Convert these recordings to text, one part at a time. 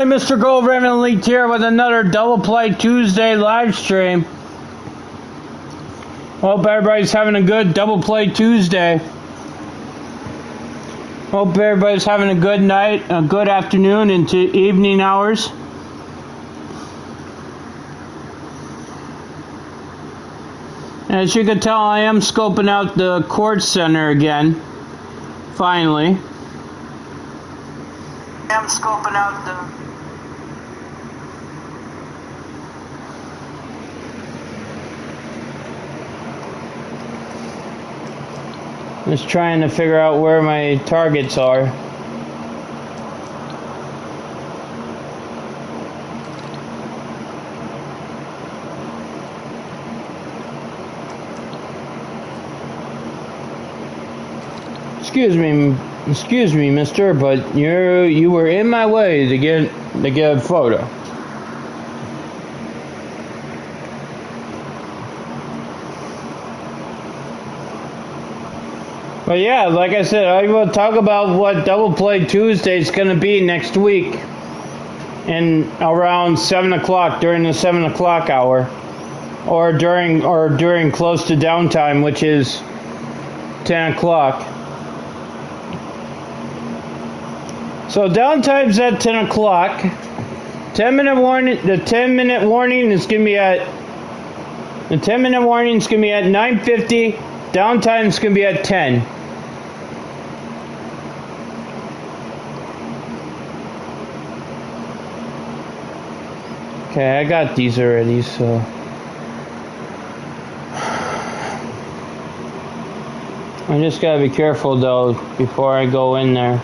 Hey, Mr. Gold Raven Elite here with another Double Play Tuesday live stream. Hope everybody's having a good Double Play Tuesday. Hope everybody's having a good night, a good afternoon into evening hours. As you can tell, I am scoping out the Quartz Center again. Finally. I am scoping out the... Just trying to figure out where my targets are. Excuse me, mister, but you were in my way to get a photo. But yeah, like I said, I will talk about what Double Play Tuesday is going to be next week, and around 7 o'clock during the 7 o'clock hour, or during close to downtime, which is 10 o'clock. So downtime's at 10 o'clock. 10-minute warning. The 10-minute warning is going to be at. The 10-minute warning is going to be at 9:50. Downtime is going to be at 10. Okay, I got these already, so. I just gotta be careful though before I go in there.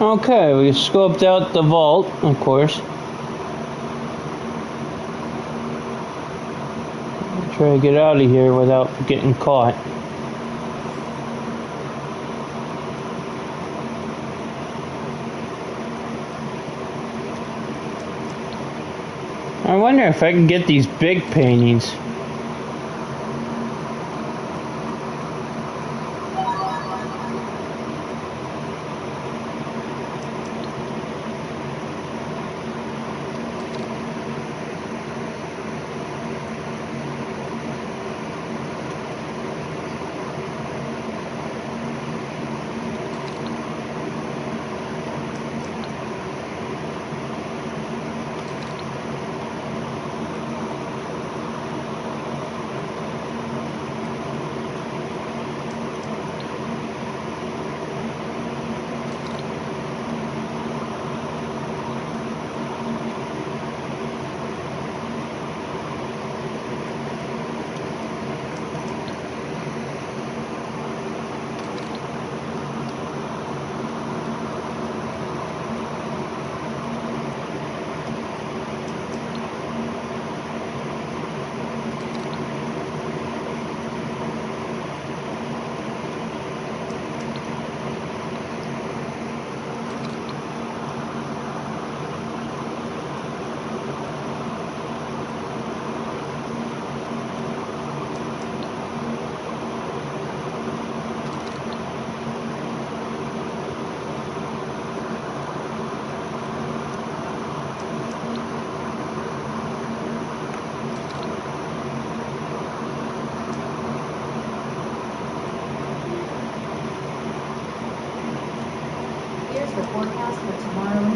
Okay, we scoped out the vault, of course. Try to get out of here without getting caught. I wonder if I can get these big paintings.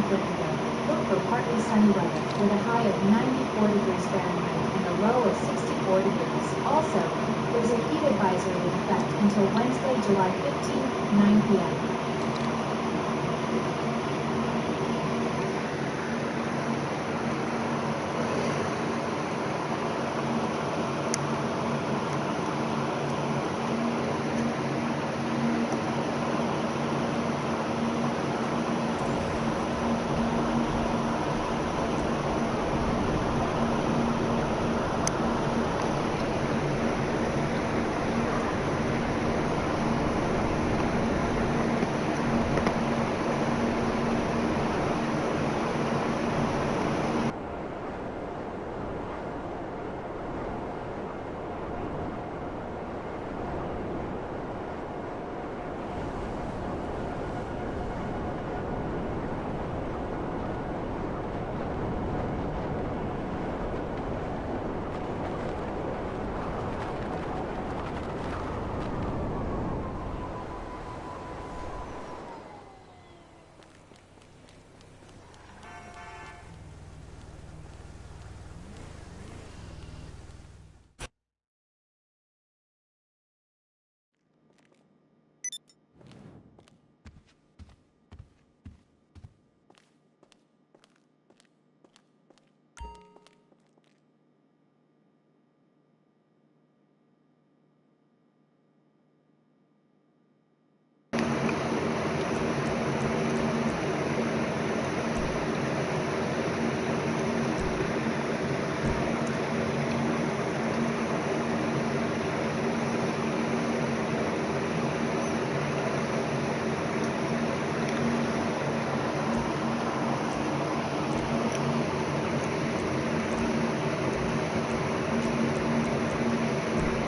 Portugal. Look for partly sunny weather with a high of 94 degrees Fahrenheit and a low of 64 degrees. Also, there's a heat advisory in effect until Wednesday, July 15th, 9 p.m.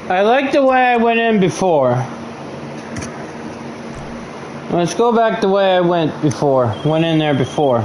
I like the way I went in before. Let's go back the way I went in there before.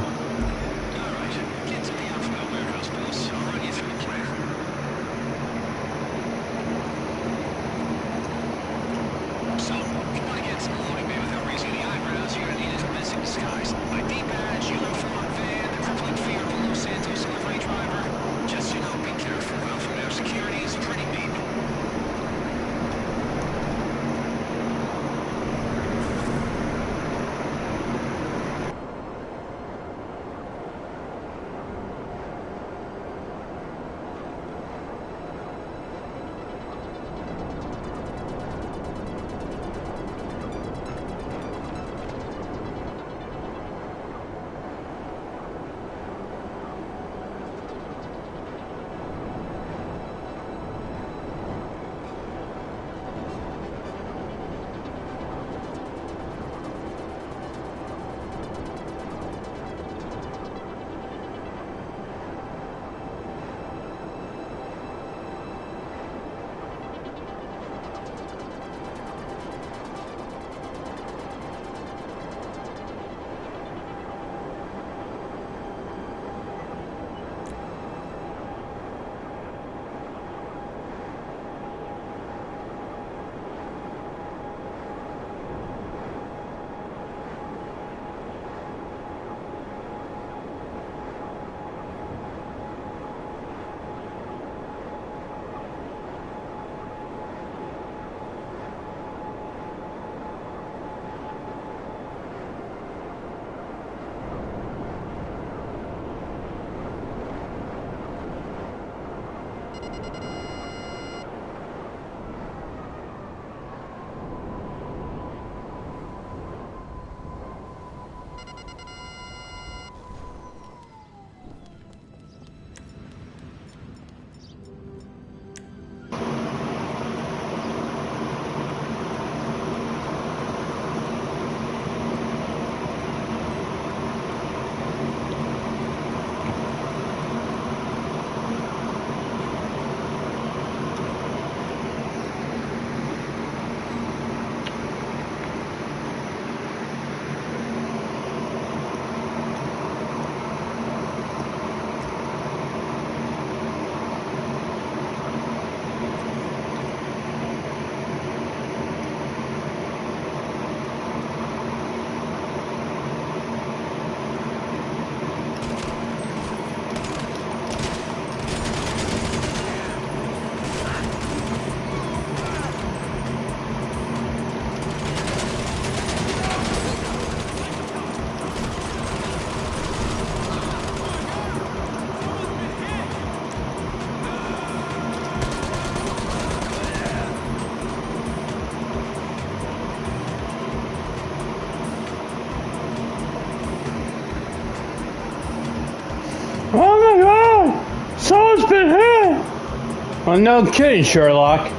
happened, huh? Well, no kidding, Sherlock.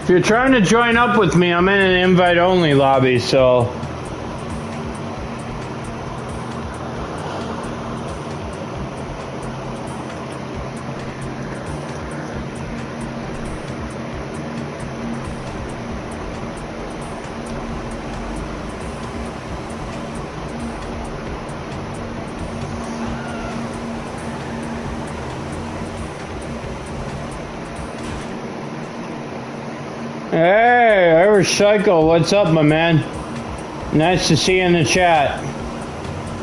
If you're trying to join up with me, I'm in an invite-only lobby, so... Hey, Irish Psycho, what's up, my man? Nice to see you in the chat.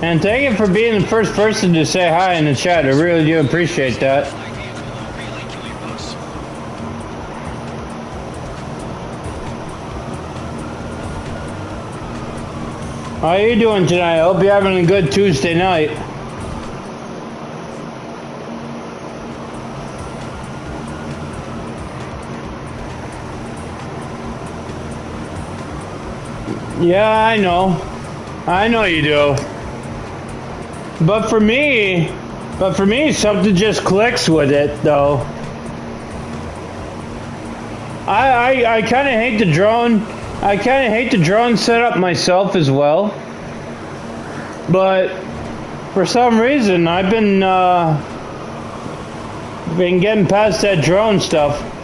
And thank you for being the first person to say hi in the chat. I really do appreciate that. How are you doing tonight? I hope you're having a good Tuesday night. Yeah, I know. I know you do. But for me, something just clicks with it, though. I kind of hate the drone. I kind of hate the drone setup myself as well. But for some reason, I've been getting past that drone stuff.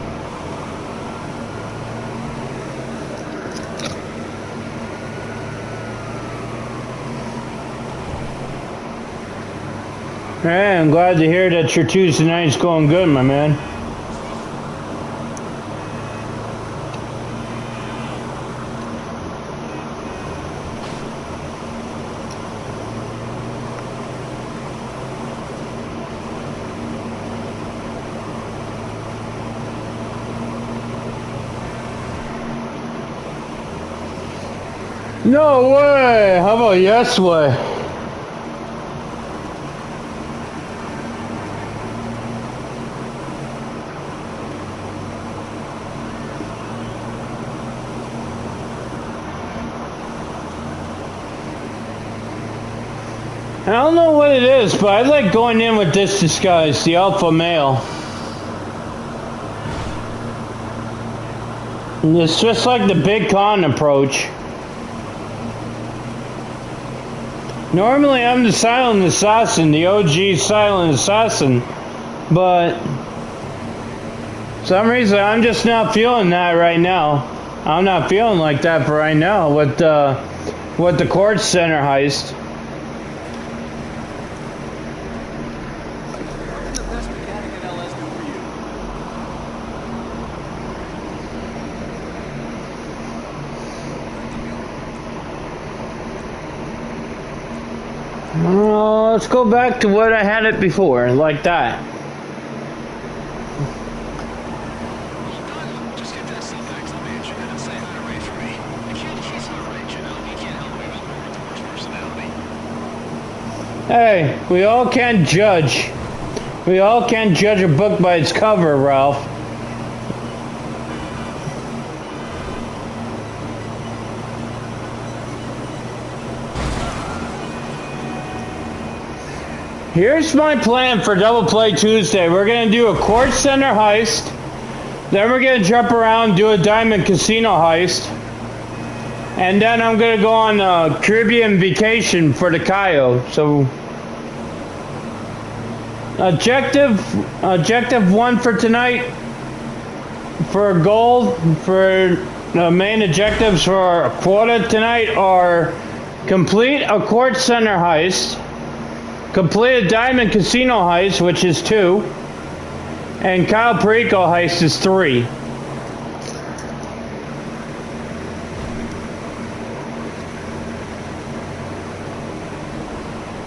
Hey, I'm glad to hear that your Tuesday night's going good, my man. No way! How about yes way? I don't know what it is, but I like going in with this disguise, the alpha male. And it's just like the Big Con approach. Normally I'm the silent assassin, the OG silent assassin, but for some reason I'm just not feeling that right now. I'm not feeling like that for right now with the Quartz Center heist. Let's go back to what I had it before, like that. Hey, we all can't judge. We all can't judge a book by its cover, Ralph. Here's my plan for Double Play Tuesday. We're going to do a Quartz Center heist. Then we're going to jump around and do a Diamond Casino heist. And then I'm going to go on a Caribbean vacation for the Cayo. So, objective 1 for tonight. For gold, for the main objectives for our quota tonight are complete a Quartz Center heist. Complete a Diamond Casino heist, which is 2. And Kyle Perico heist is 3.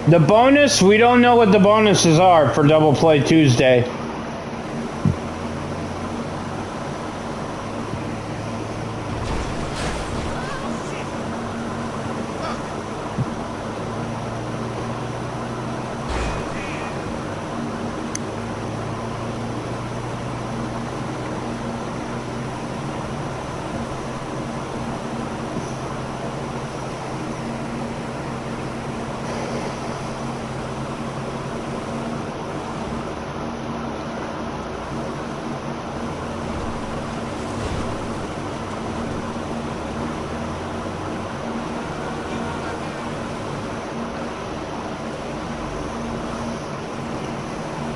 The bonus, we don't know what the bonuses are for Double Play Tuesday.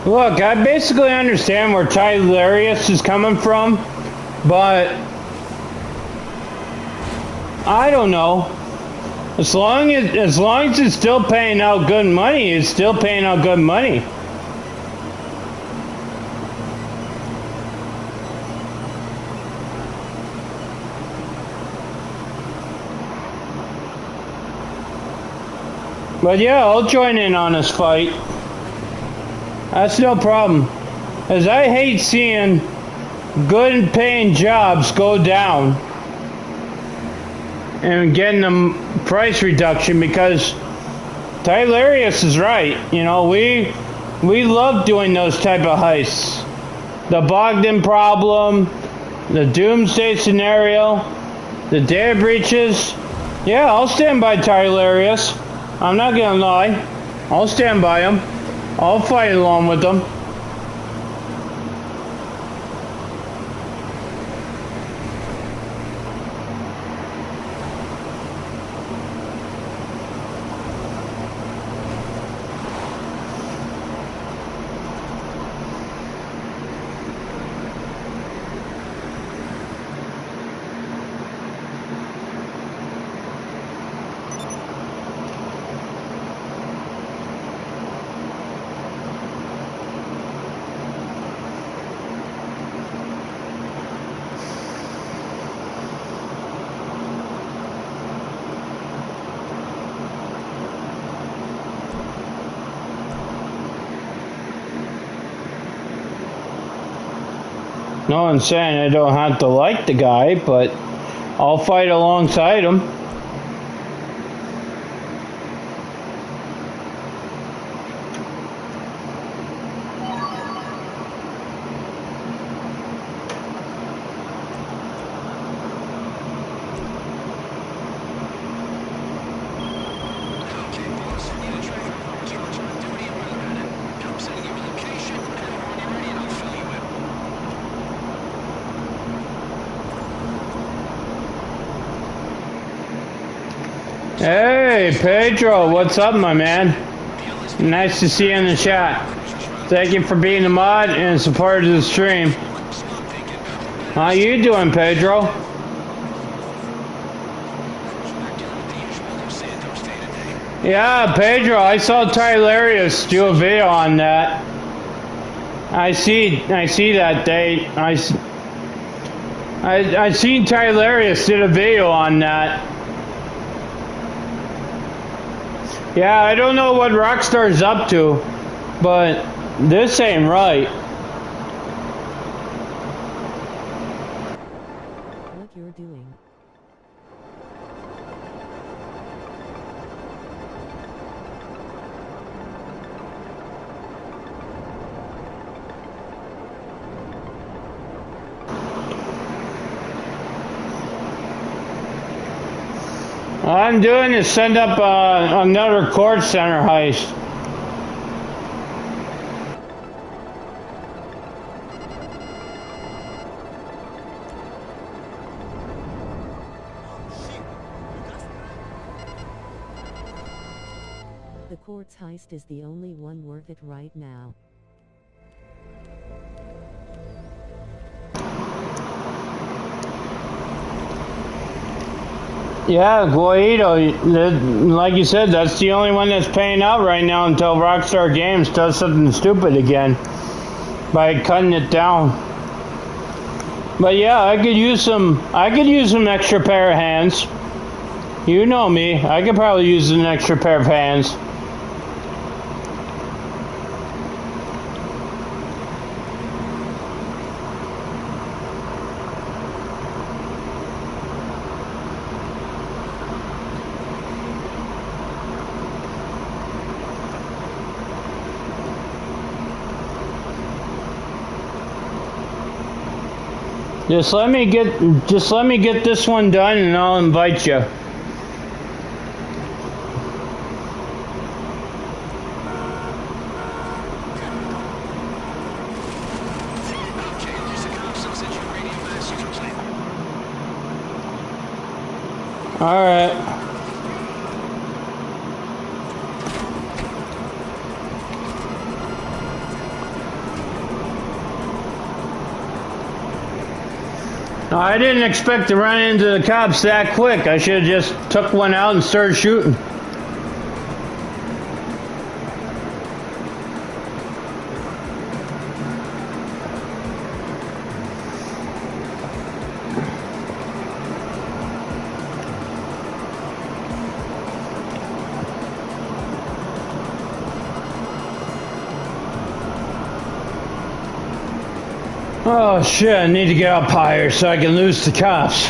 Look, I basically understand where Tylarius is coming from, but I don't know. As long as it's still paying out good money, it's still paying out good money. But yeah, I'll join in on this fight. That's no problem. As I hate seeing good paying jobs go down and getting a price reduction, because Tylarius is right. You know, we love doing those type of heists. The Bogdan problem, the Doomsday scenario, the data breaches. Yeah, I'll stand by Tylarius. I'm not gonna lie. I'll stand by him. I'll fight along with them. No one's saying I don't have to like the guy, but I'll fight alongside him. Hey, Pedro, what's up, my man? Nice to see you in the chat. Thank you for being a mod and support of the stream. How you doing, Pedro? Yeah, Pedro, I saw Tylarius do a video on that. I see that date. I seen Tylarius did a video on that. Yeah, I don't know what Rockstar's up to, but this ain't right. What you're doing. All I'm doing is send up another court center heist. The quartz heist is the only one worth it right now. Yeah, Guaido, like you said, that's the only one that's paying out right now until Rockstar Games does something stupid again by cutting it down. But yeah, I could use some extra pair of hands. You know me, I could probably use an extra pair of hands. Just let me get this one done and I'll invite you. All right. I didn't expect to run into the cops that quick. I should have just took one out and started shooting. Oh shit, I need to get up higher so I can lose the cops.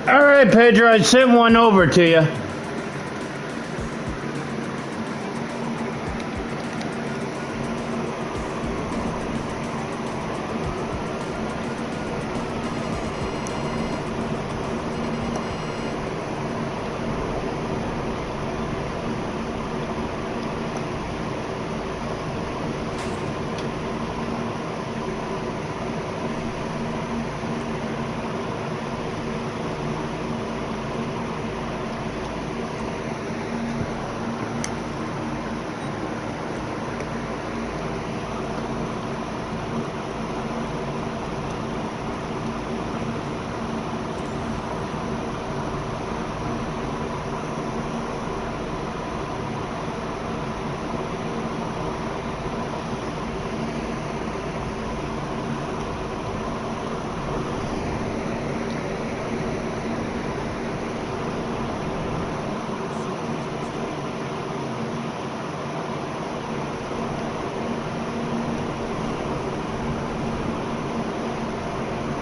Alright, Pedro, I sent one over to you.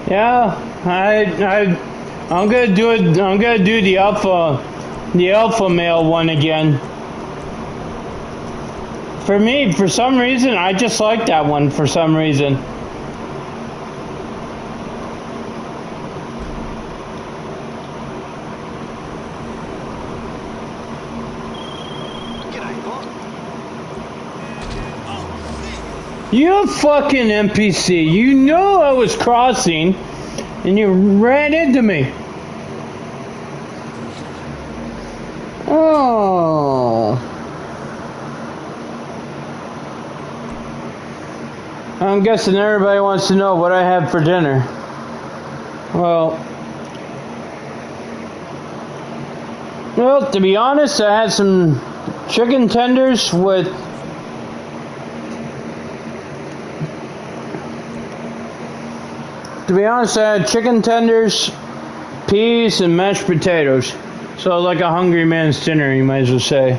Yeah, I'm gonna do it. I'm gonna do the alpha male one again. For me, for some reason, I just like that one. For some reason. You fucking NPC, you know I was crossing and you ran into me. Oh. I'm guessing everybody wants to know what I had for dinner. Well, to be honest, I had some chicken tenders with I had chicken tenders, peas, and mashed potatoes. So like a hungry man's dinner, you might as well say.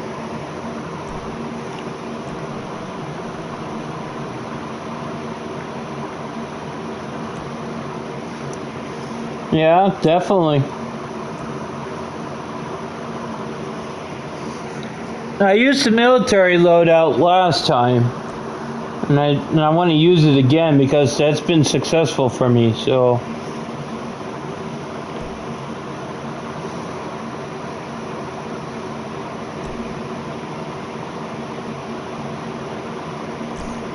Yeah, definitely. I used the military loadout last time. And I want to use it again because that's been successful for me, so.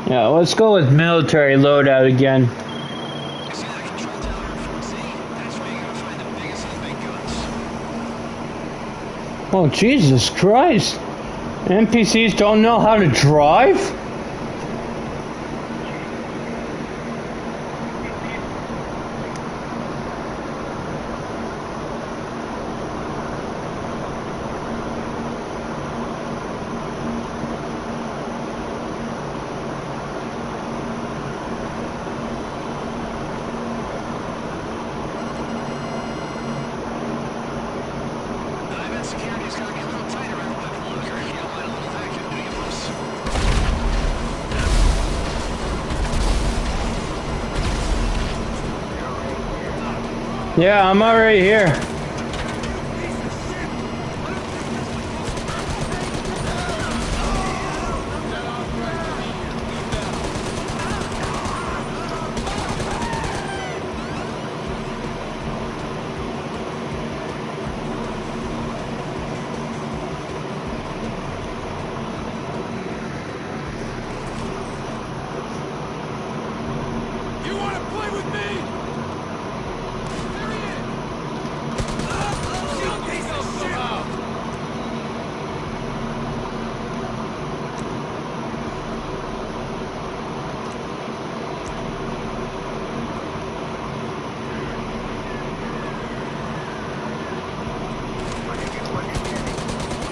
Yeah, let's go with military loadout again. Oh, Jesus Christ. NPCs don't know how to drive? Yeah, I'm already here.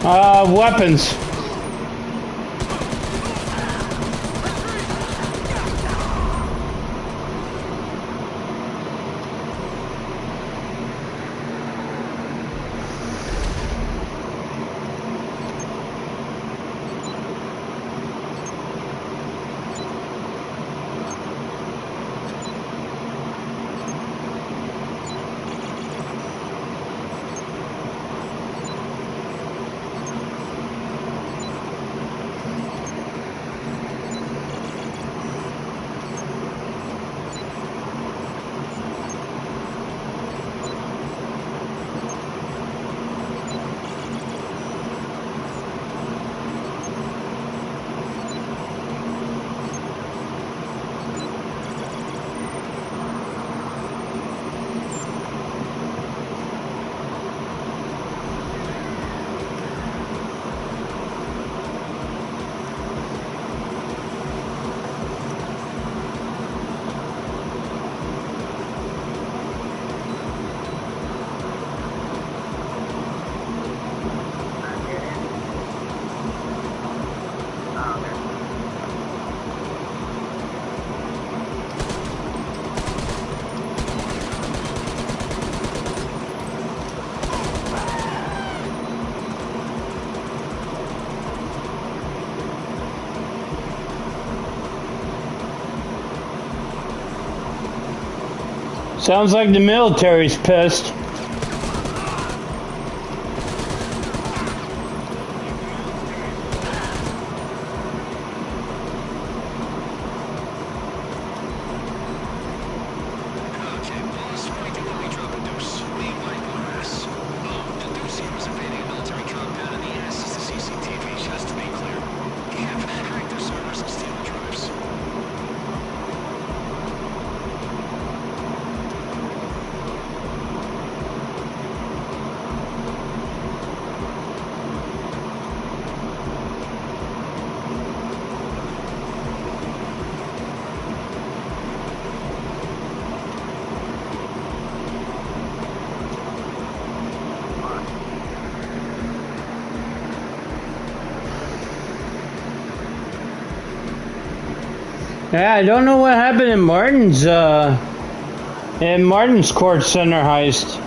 Weapons. Sounds like the military's pissed. Yeah, I don't know what happened in Martin's court center heist.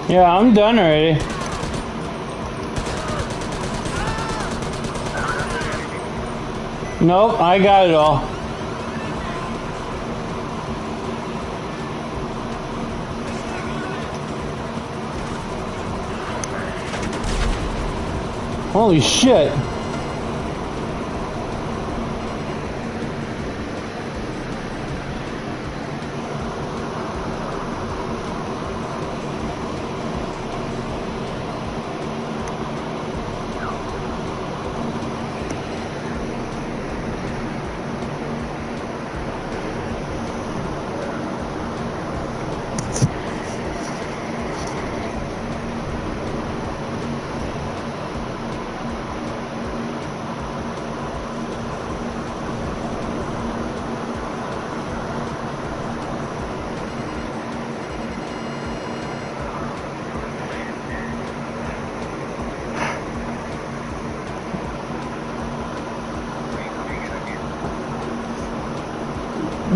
Yeah, I'm done already. Nope, I got it all. Holy shit.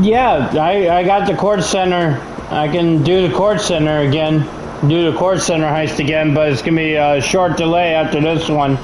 Yeah, I got the court center. I can do the court center again. Do the court center heist again, but it's going to be a short delay after this one.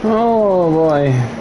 Oh boy.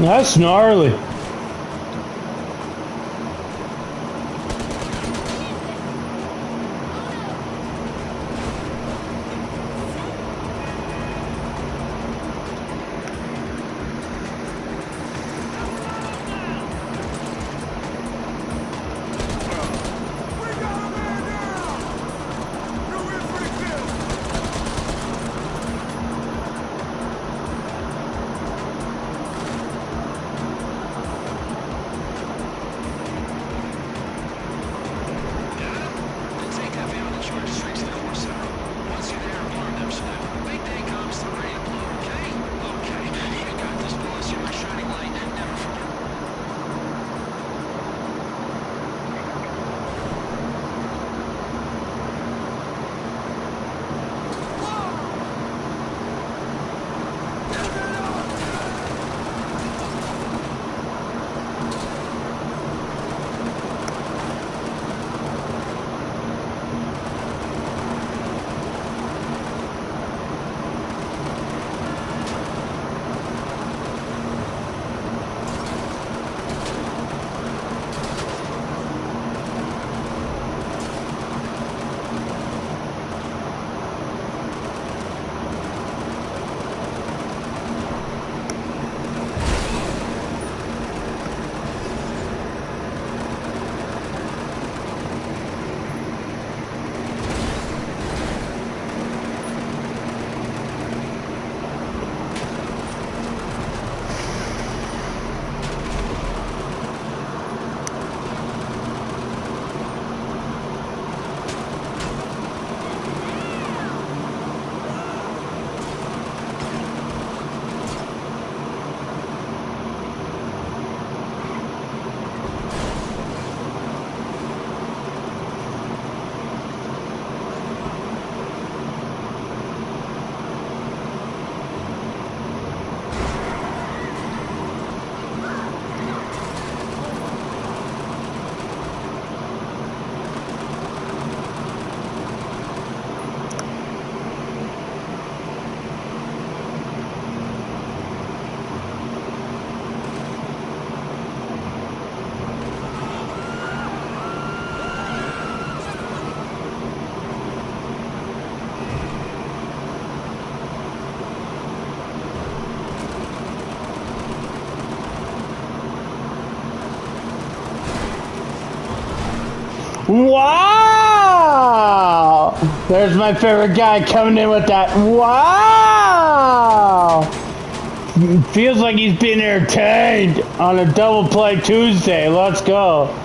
That's gnarly. Wow! There's my favorite guy coming in with that. Wow! Feels like he's being entertained on a Double Play Tuesday. Let's go.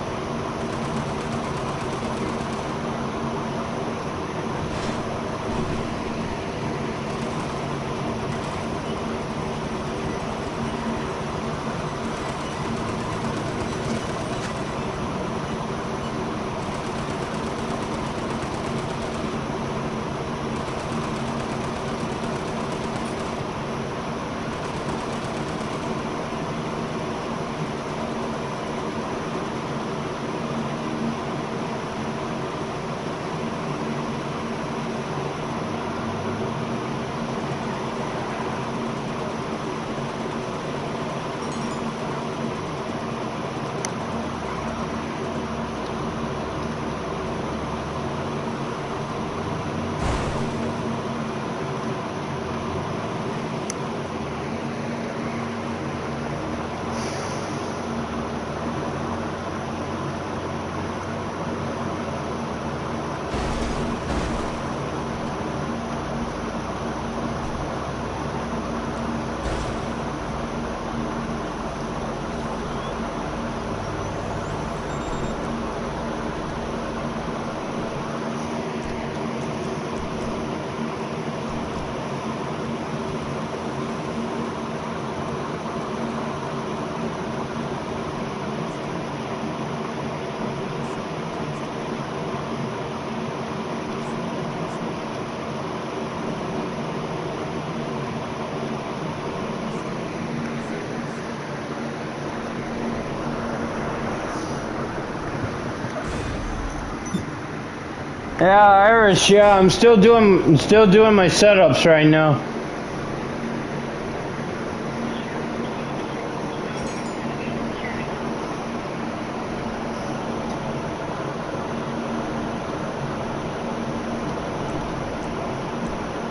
Yeah, Irish. Yeah, I'm still doing my setups right now.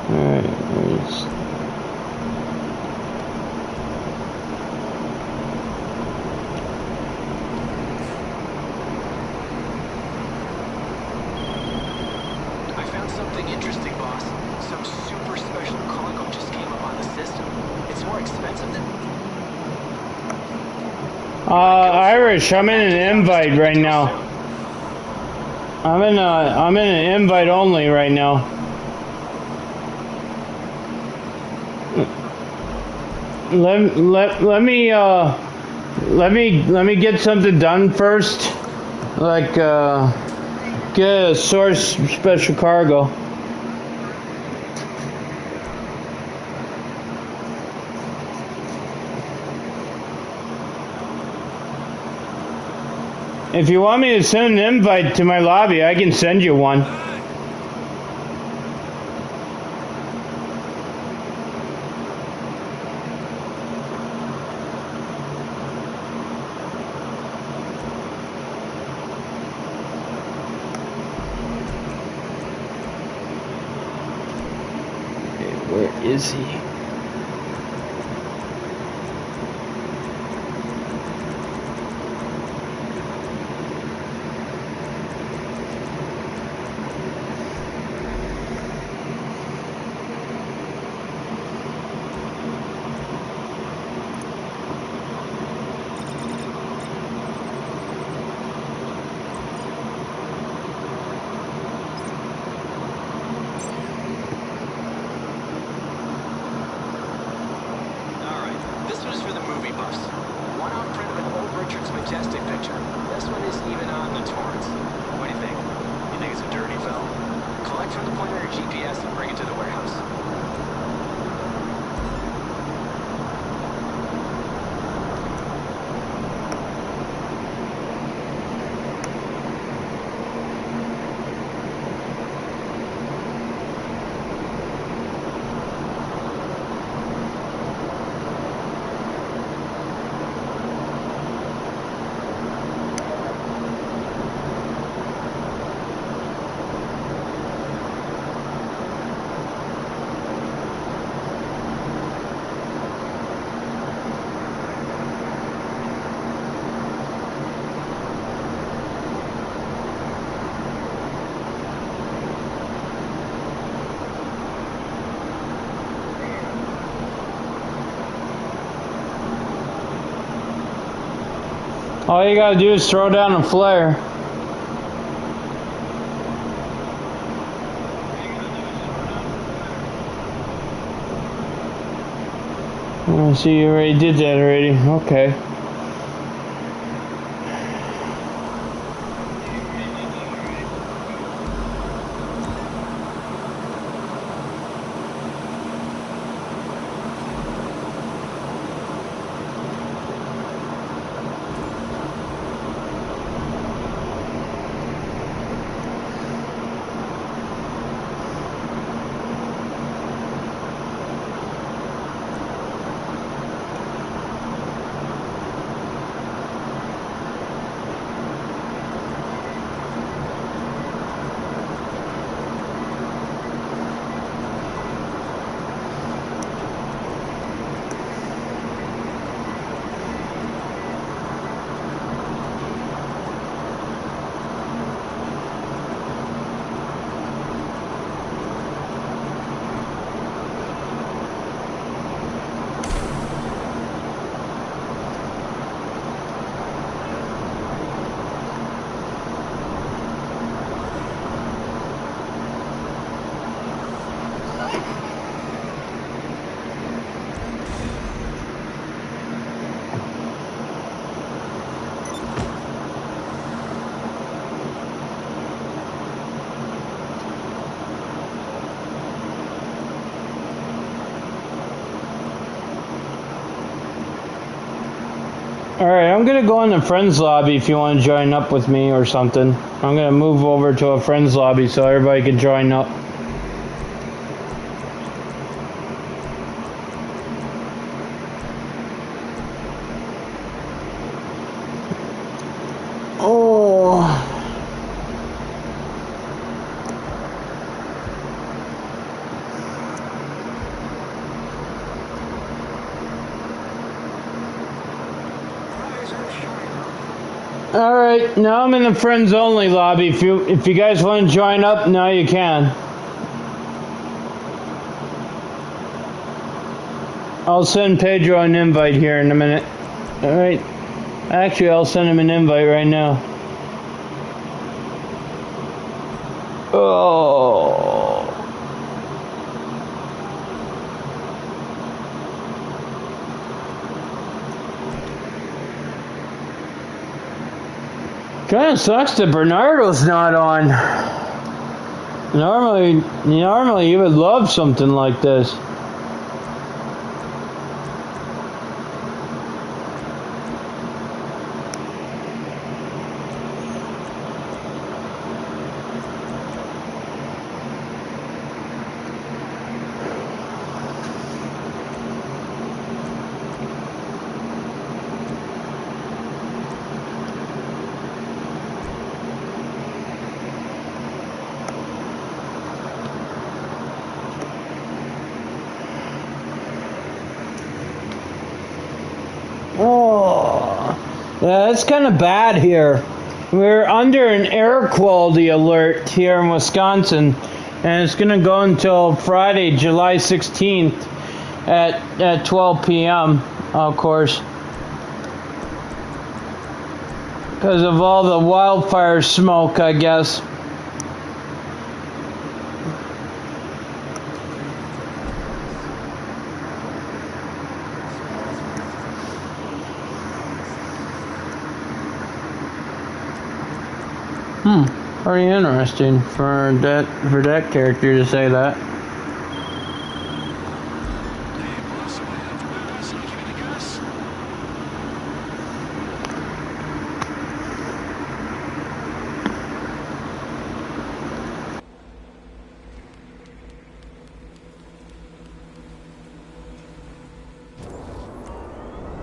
All right. I found something interesting, boss. Some super special cargo just came up on the system. It's more expensive than... Irish. I'm in an invite right now. I'm in an invite only right now. Let me get something done first, like get a source special cargo. If you want me to send an invite to my lobby, I can send you one. Where is he? Majestic picture. This one isn't even on the torrents. What do you think? You think it's a dirty film? Collect from the point on your GPS and bring it to the warehouse. All you gotta do is throw down a flare. I see you already did that already. Okay. Alright, I'm gonna go in the friends lobby if you want to join up with me or something. I'm gonna move over to a friend's lobby so everybody can join up. Oh. All right, now I'm in the friends only lobby. If you guys want to join up, now you can. I'll send Pedro an invite here in a minute. All right. Actually, I'll send him an invite right now. Oh. Kind of sucks that Bernardo's not on. Normally he would love something like this. Oh, yeah, it's kind of bad here. We're under an air quality alert here in Wisconsin, and it's going to go until Friday, July 16th at 12 p.m., of course, because of all the wildfire smoke, I guess. Pretty interesting for that character to say that.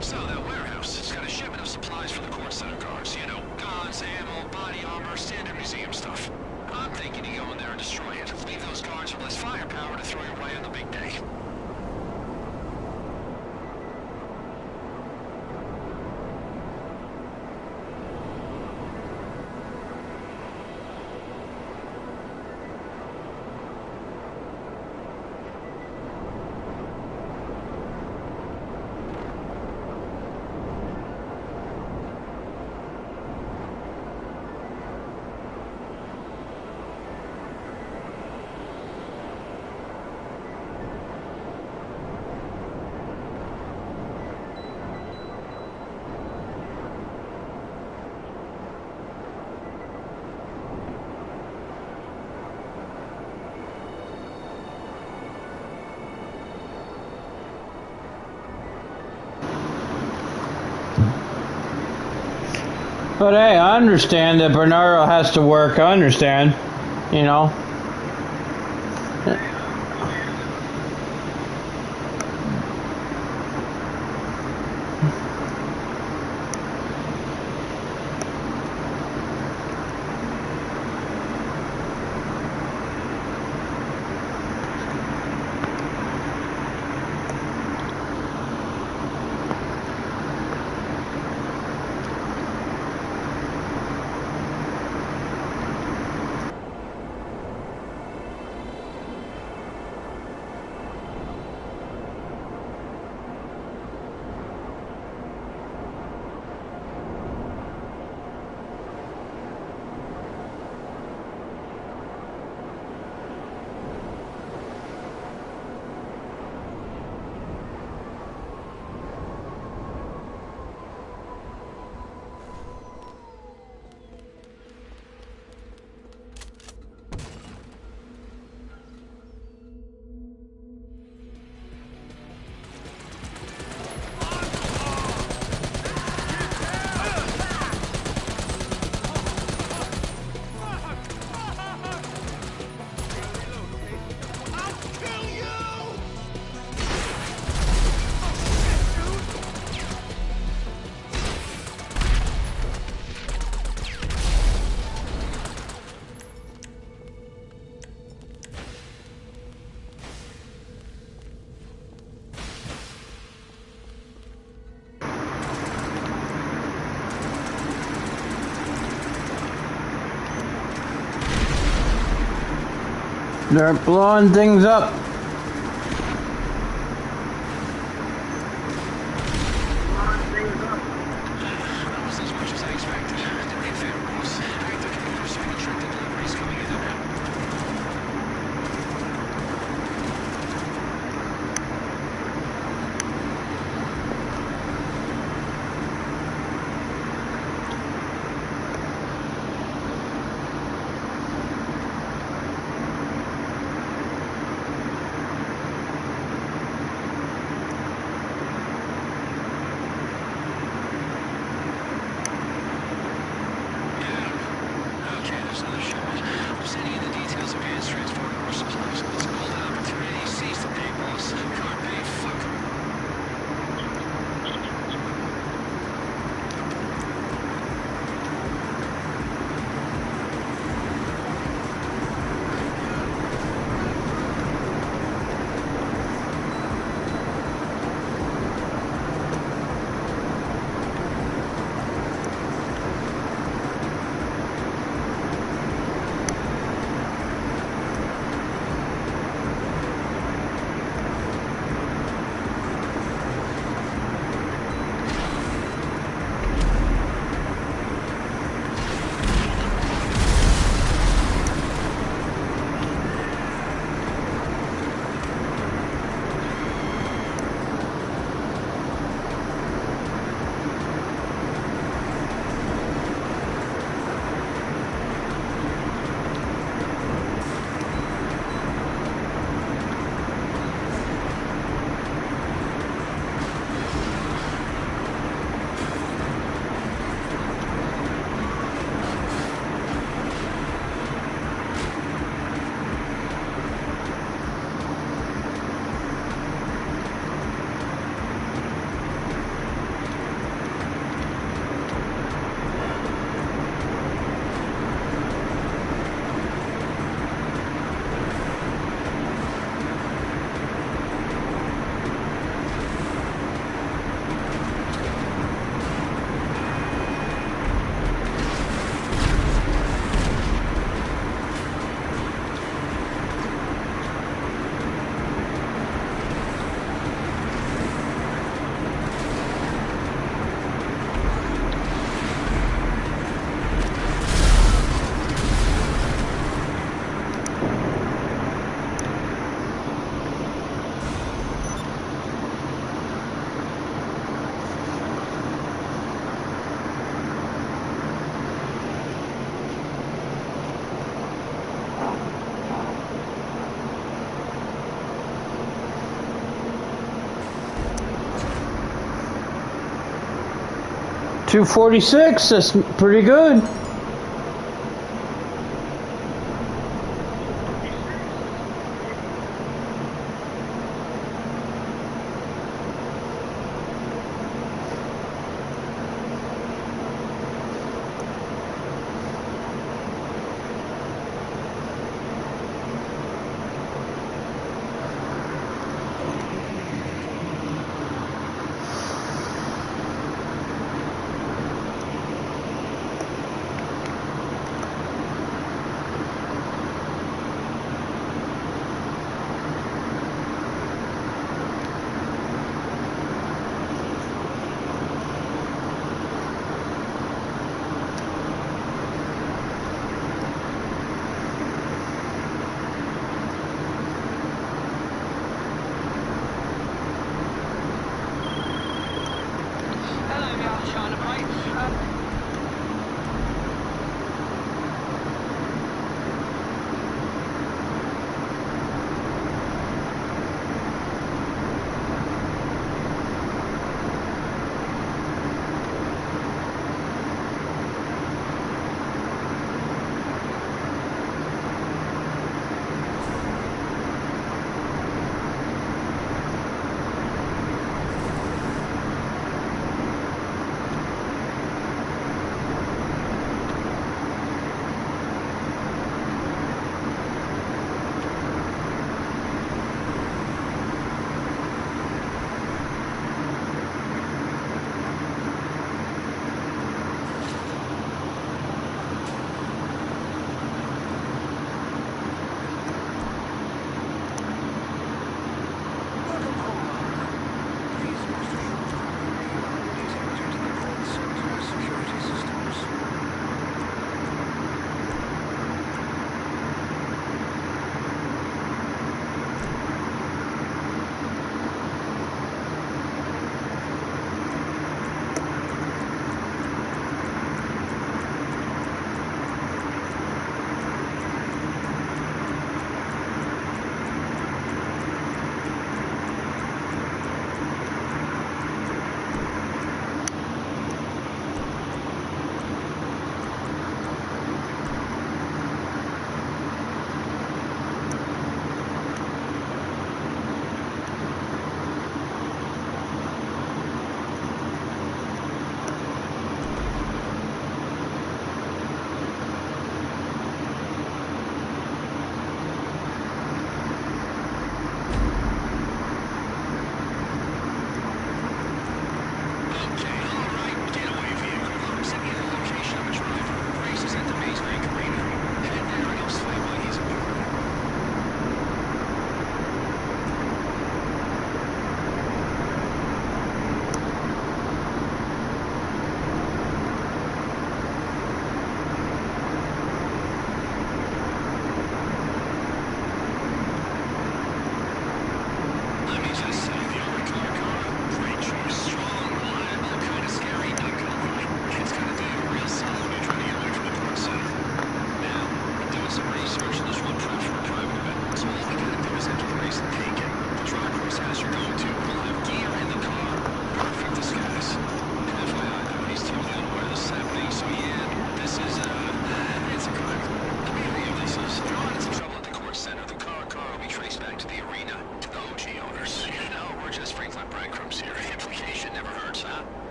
So that warehouse, it's got a shipment of supplies for the court center guards. You know, guns, ammo, body armor, standard museum stuff. I'm thinking you go in there and destroy it. Leave those guards with less firepower to throw your way on the big day. But hey, I understand that Bernardo has to work. I understand, you know. They're blowing things up. That was as much as I expected. Do me a favor, boss. Act like you're pursuing a trip to deliveries coming in there. Okay, there's another shipment. I'm sending you the details of hands transporting more supplies. It's a golden opportunity. Seize the day, boss. Carpe fucker. $246. That's pretty good.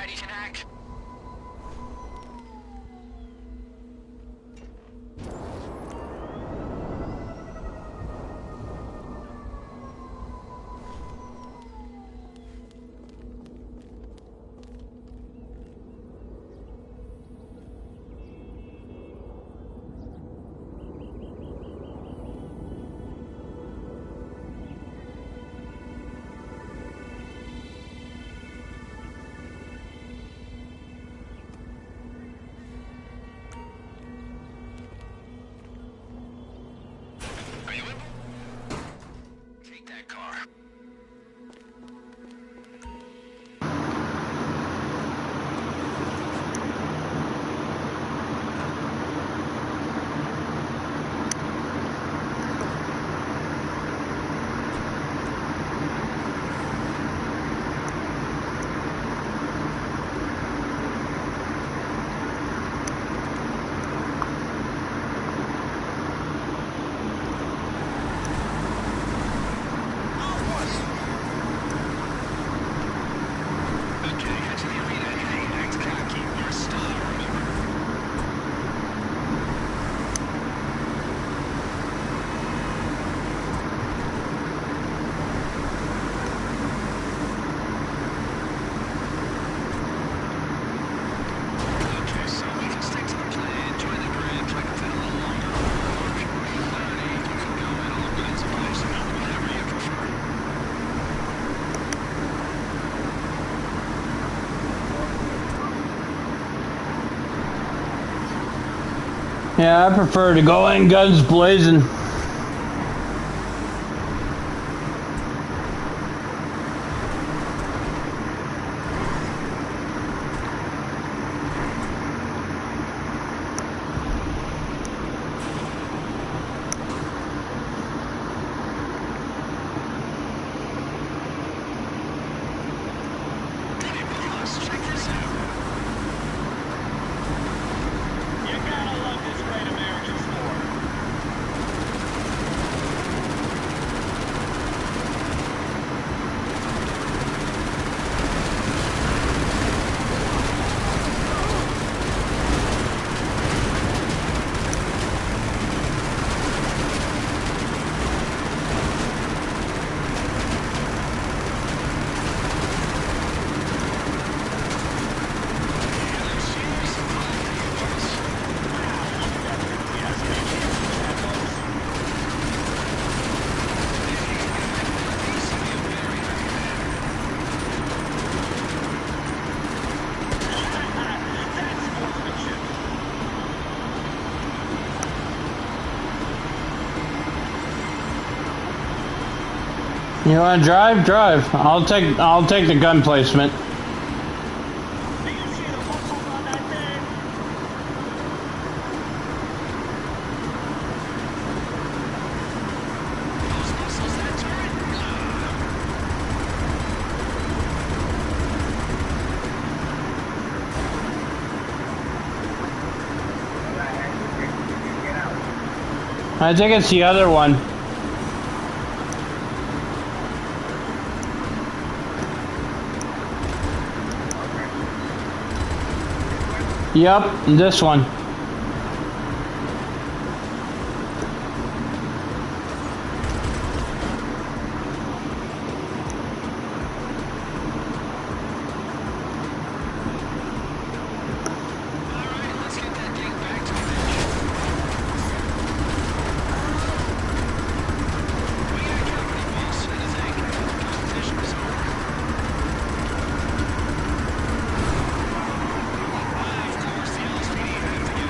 bad you can act? Are you in? Take that car. Okay, head to the arena. Hey, act cocky. You're a star, remember? Okay, so we can stick to the plan, join the grid, try to fit a little longer, or if you're really learning, you can go in all kinds of ways, whatever you prefer. Yeah, I prefer to go in guns blazing. Hey, boss, check this out. You gotta love this great American sport. You want to drive? Drive. I'll take the gun placement. I think it's the other one. Yep, this one. Alright, let's get that thing back to the bench. We got company, boss, and I think competition is over. Of course, the LSPD have to get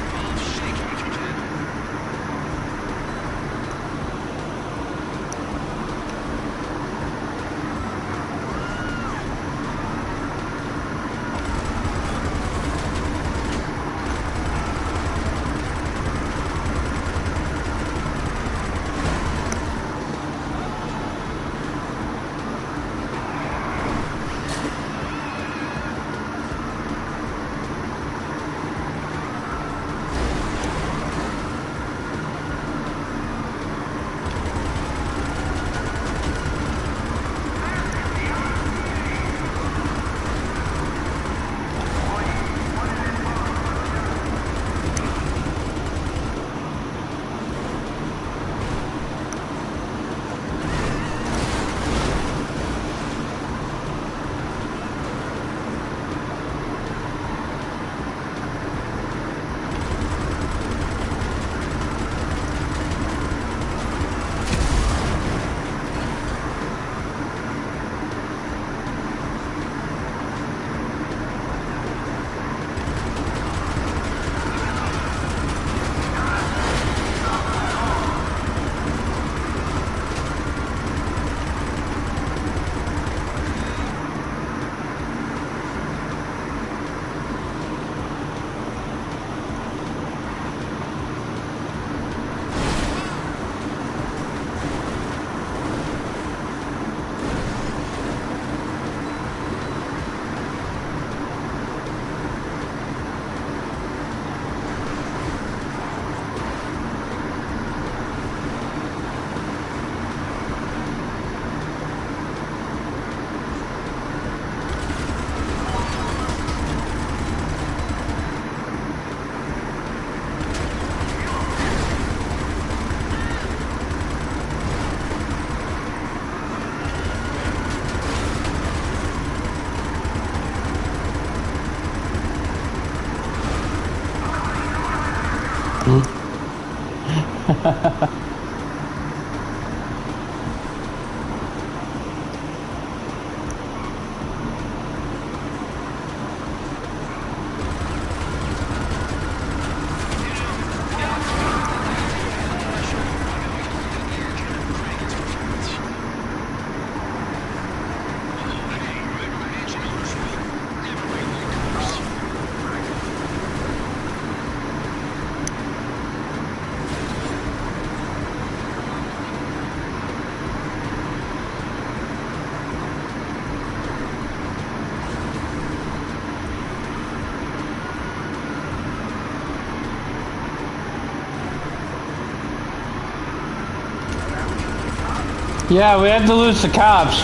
Yeah, we have to lose the cops.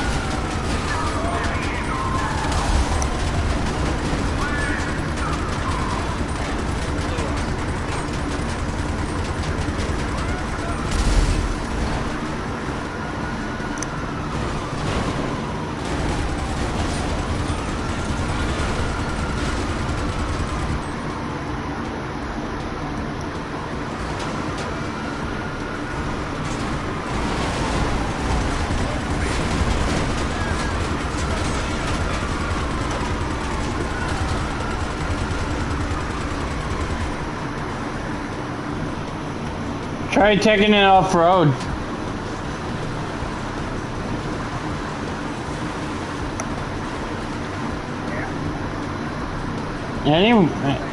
Try taking it off road. Anyway.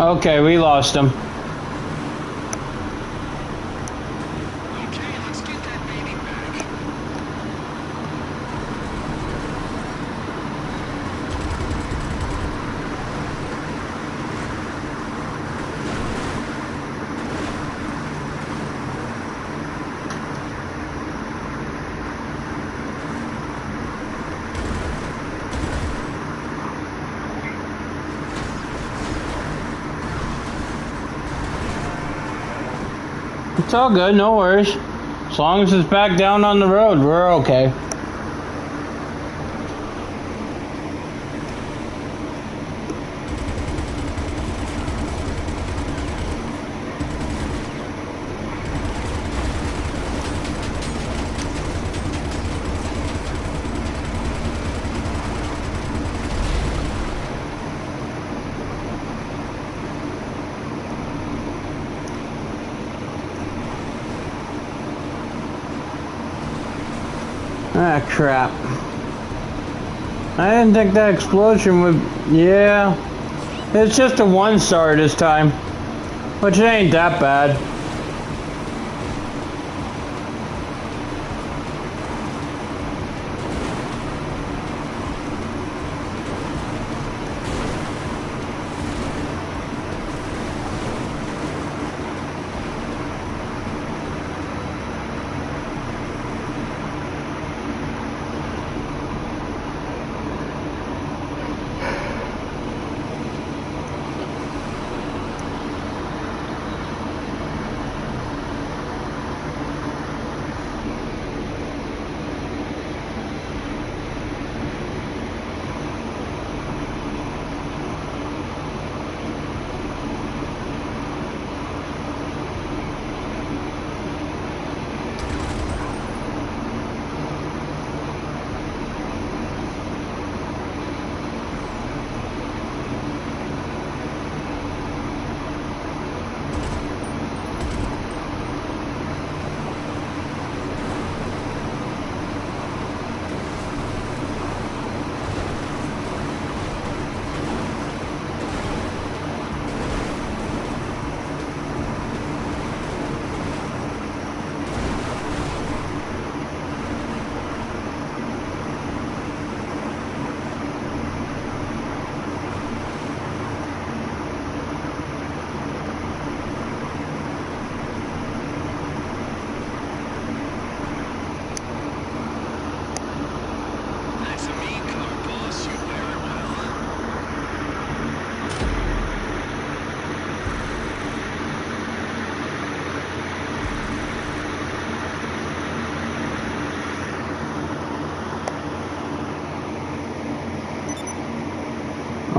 Okay, we lost him. Okay, let's get that baby back. It's all good, no worries. As long as it's back down on the road, we're okay. Ah, crap. I didn't think that explosion would... Yeah. It's just a 1-star this time. Which ain't that bad.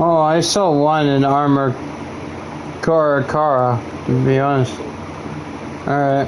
Oh, I saw one in Armor Cara, to be honest. Alright.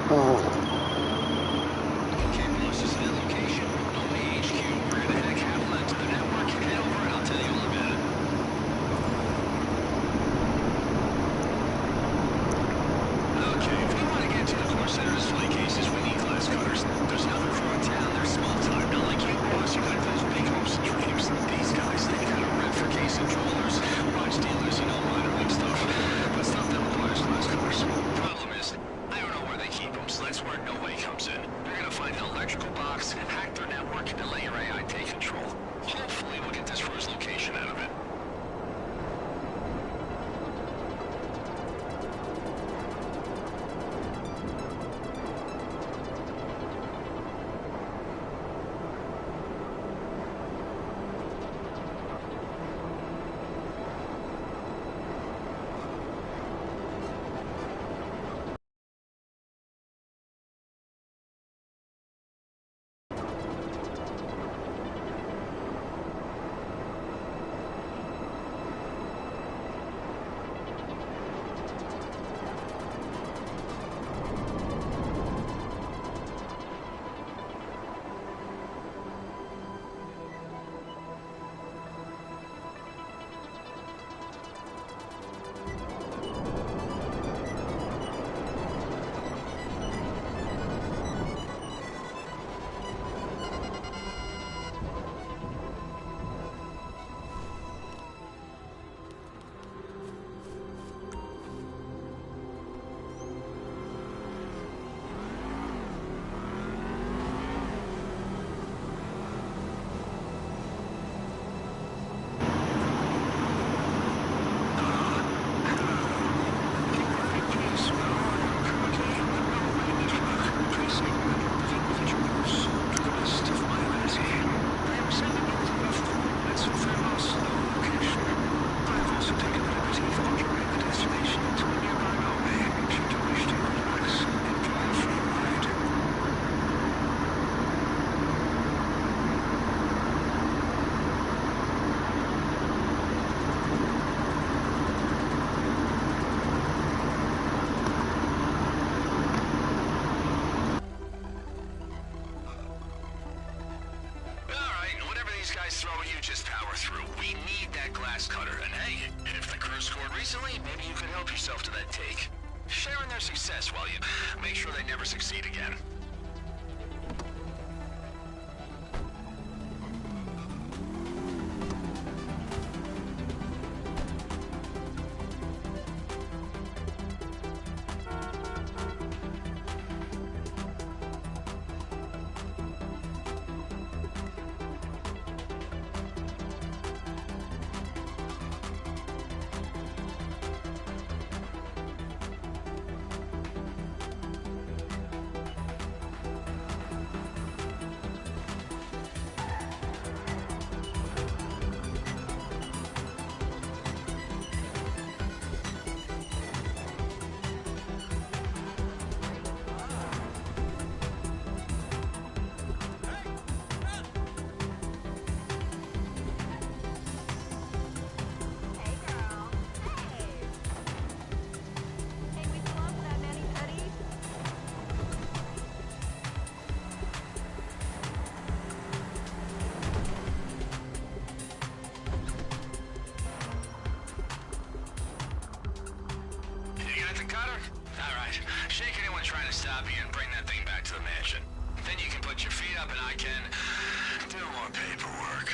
Okay, boss, this is the location. Omni HQ. We're gonna head a Catalan to the network. Head over and I'll tell you all about it. Okay, if we want to get to the core center display cases, we need glass cutters. There's another crew in town. They're small time. Not like you, boss. You got those big hopes and dreams. These guys, they got a rep for case controllers, watch dealers, you know, minor league stuff. But stuff that requires glass cutters. Problem is, I don't know where they keep them, so that's where No Way comes in. They're gonna find an electrical box, hack their network, and let your AI take control. Hopefully we'll get this crew's location out of it. Maybe you could help yourself to that take. Sharing their success while you make sure they never succeed again. at the cutter? Alright. Shake anyone trying to stop you and bring that thing back to the mansion. Then you can put your feet up and I can do more paperwork.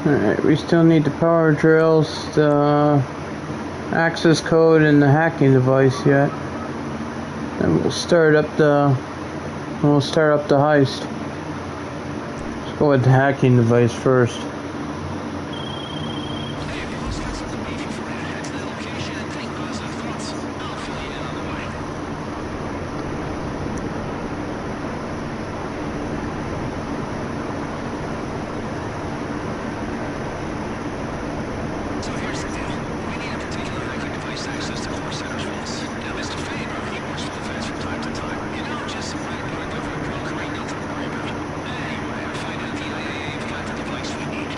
Alright, we still need the power drills, the access code, and the hacking device yet. And we'll start up the heist. Let's go with the hacking device first. Anyway, I find out the IAA have got the device we need.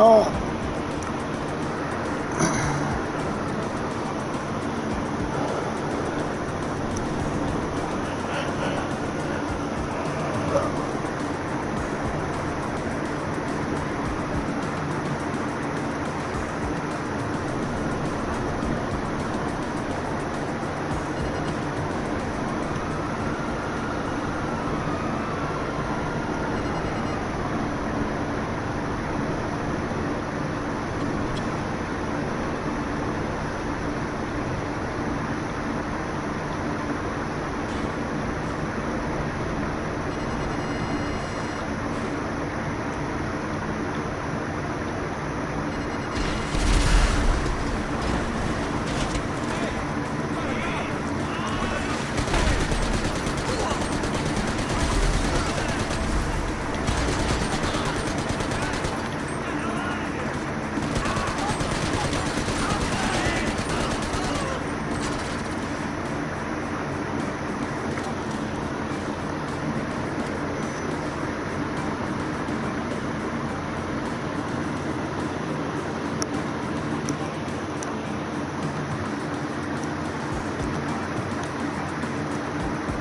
Oh.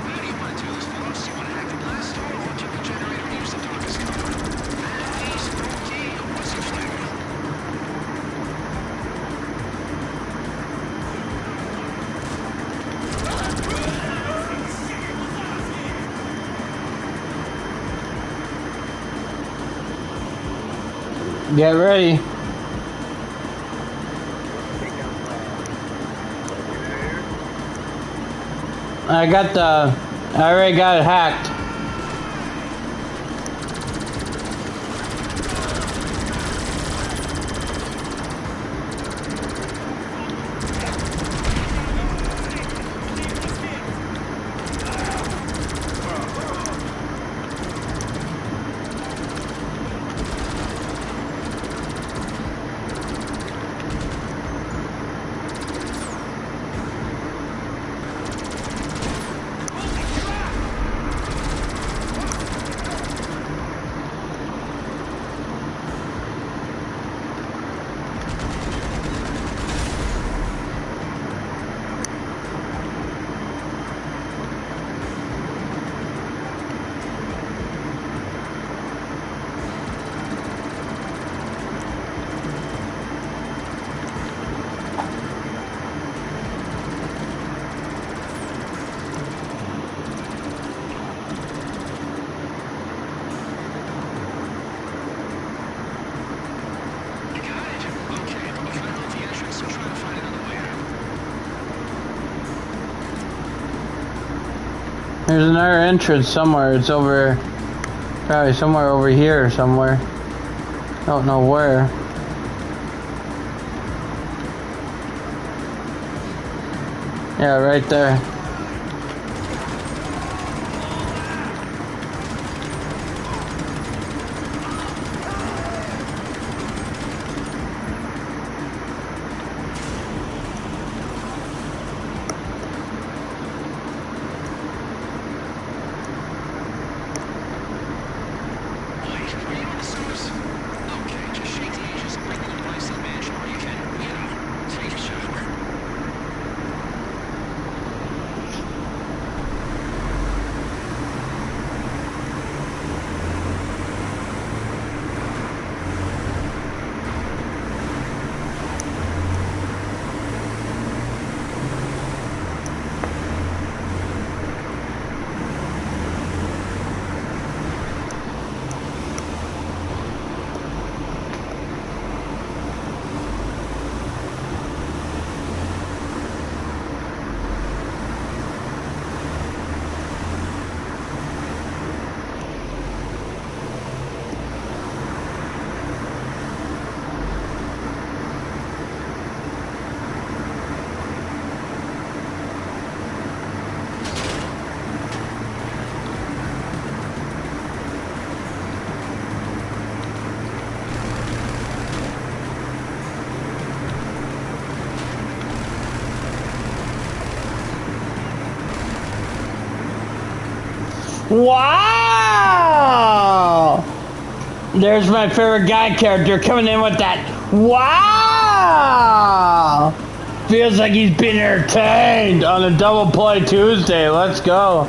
How do you want to do this, folks? You want to hack the blast door or took the generator and use the darkest cover? Peace, okay, what's your flavor? Get ready. I already got it hacked. You got it? Okay, we cut off the entrance, so try to find another way out. There's another entrance somewhere. It's over, probably somewhere over here or somewhere. Don't know where. Yeah, right there. Wait, are you in the sewers? Okay, just shake the ages and bring the device to the mansion where you can, you know, take a shower. Wow! There's my favorite guy character coming in with that. Wow! Feels like he's been entertained on a Double Play Tuesday. Let's go.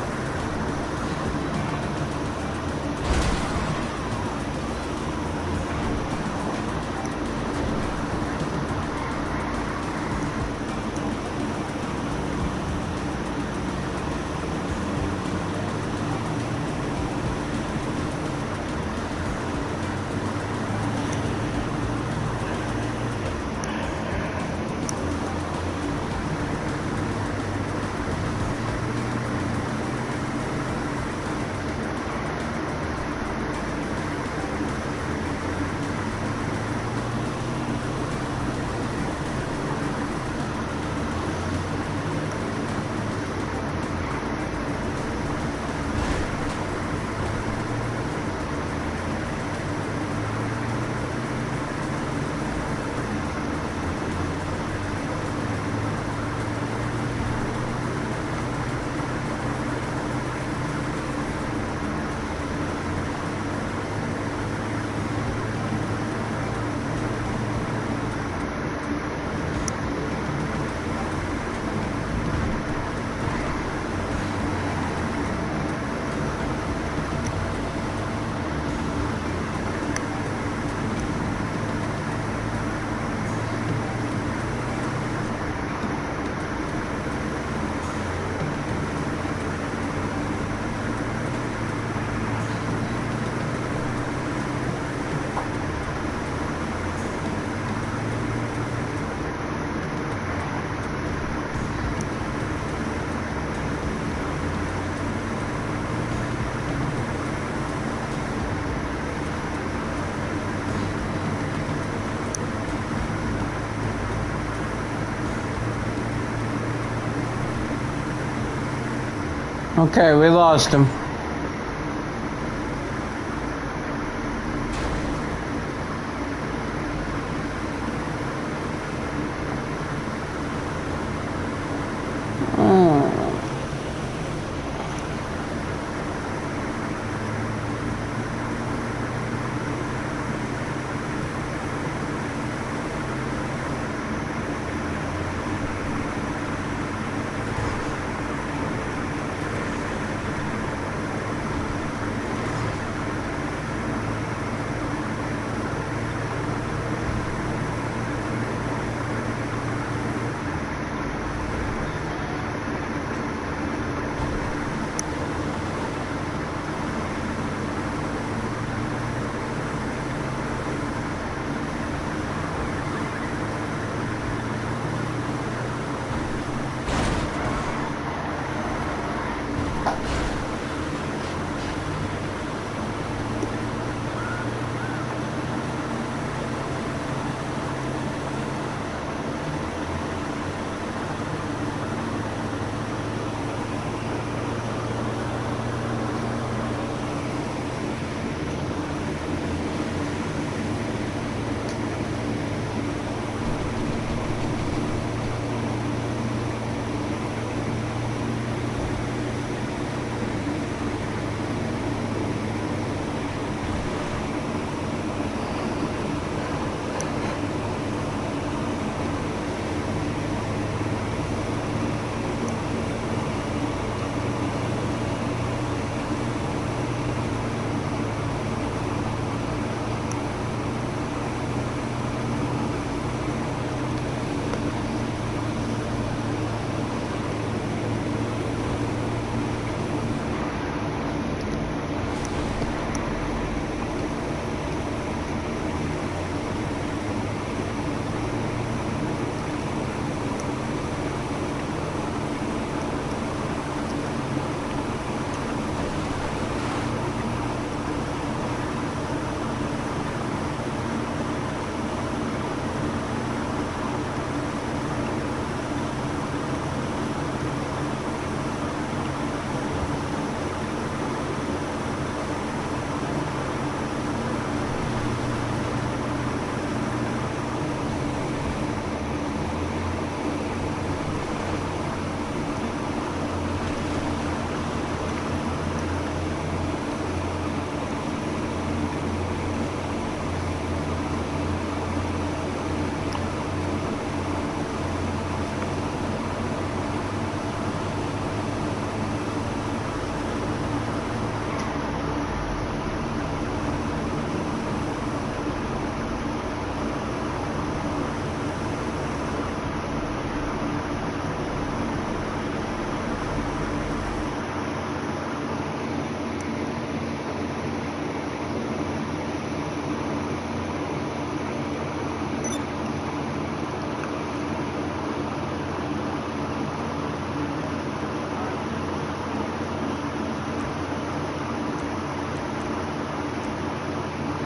Okay, we lost him.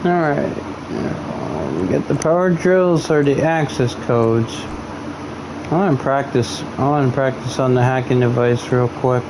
Alright. We get the power drills or the access codes. I want to practice on the hacking device real quick.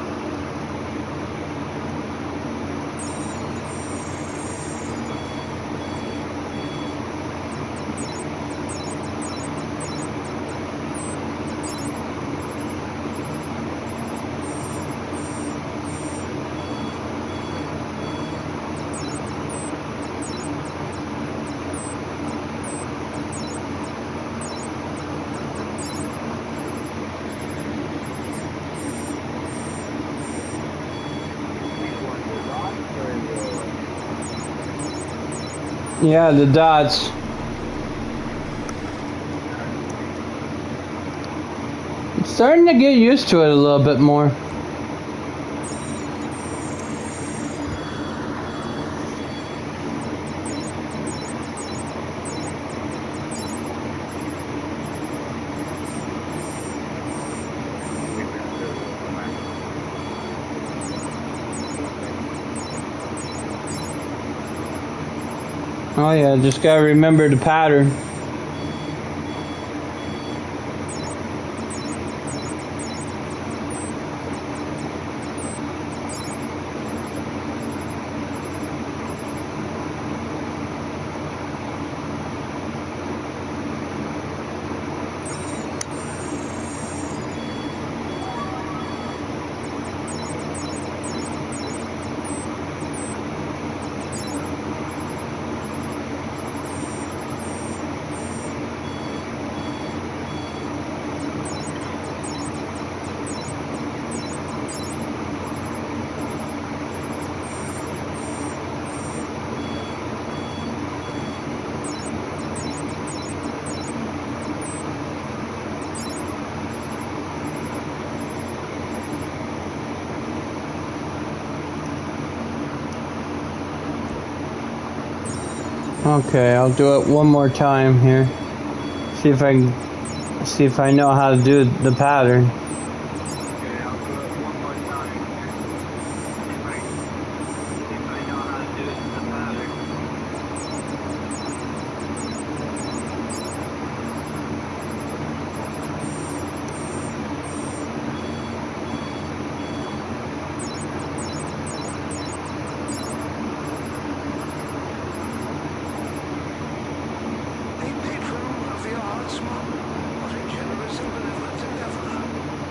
Yeah, the dots. I'm starting to get used to it a little bit more. Oh yeah, just gotta remember the pattern. Okay, I'll do it one more time here. See if I know how to do the pattern. Okay, I'll do it one more time. If I know how to do the pattern. They paid for all of your hearts, Mom. What a generous and benevolent endeavor.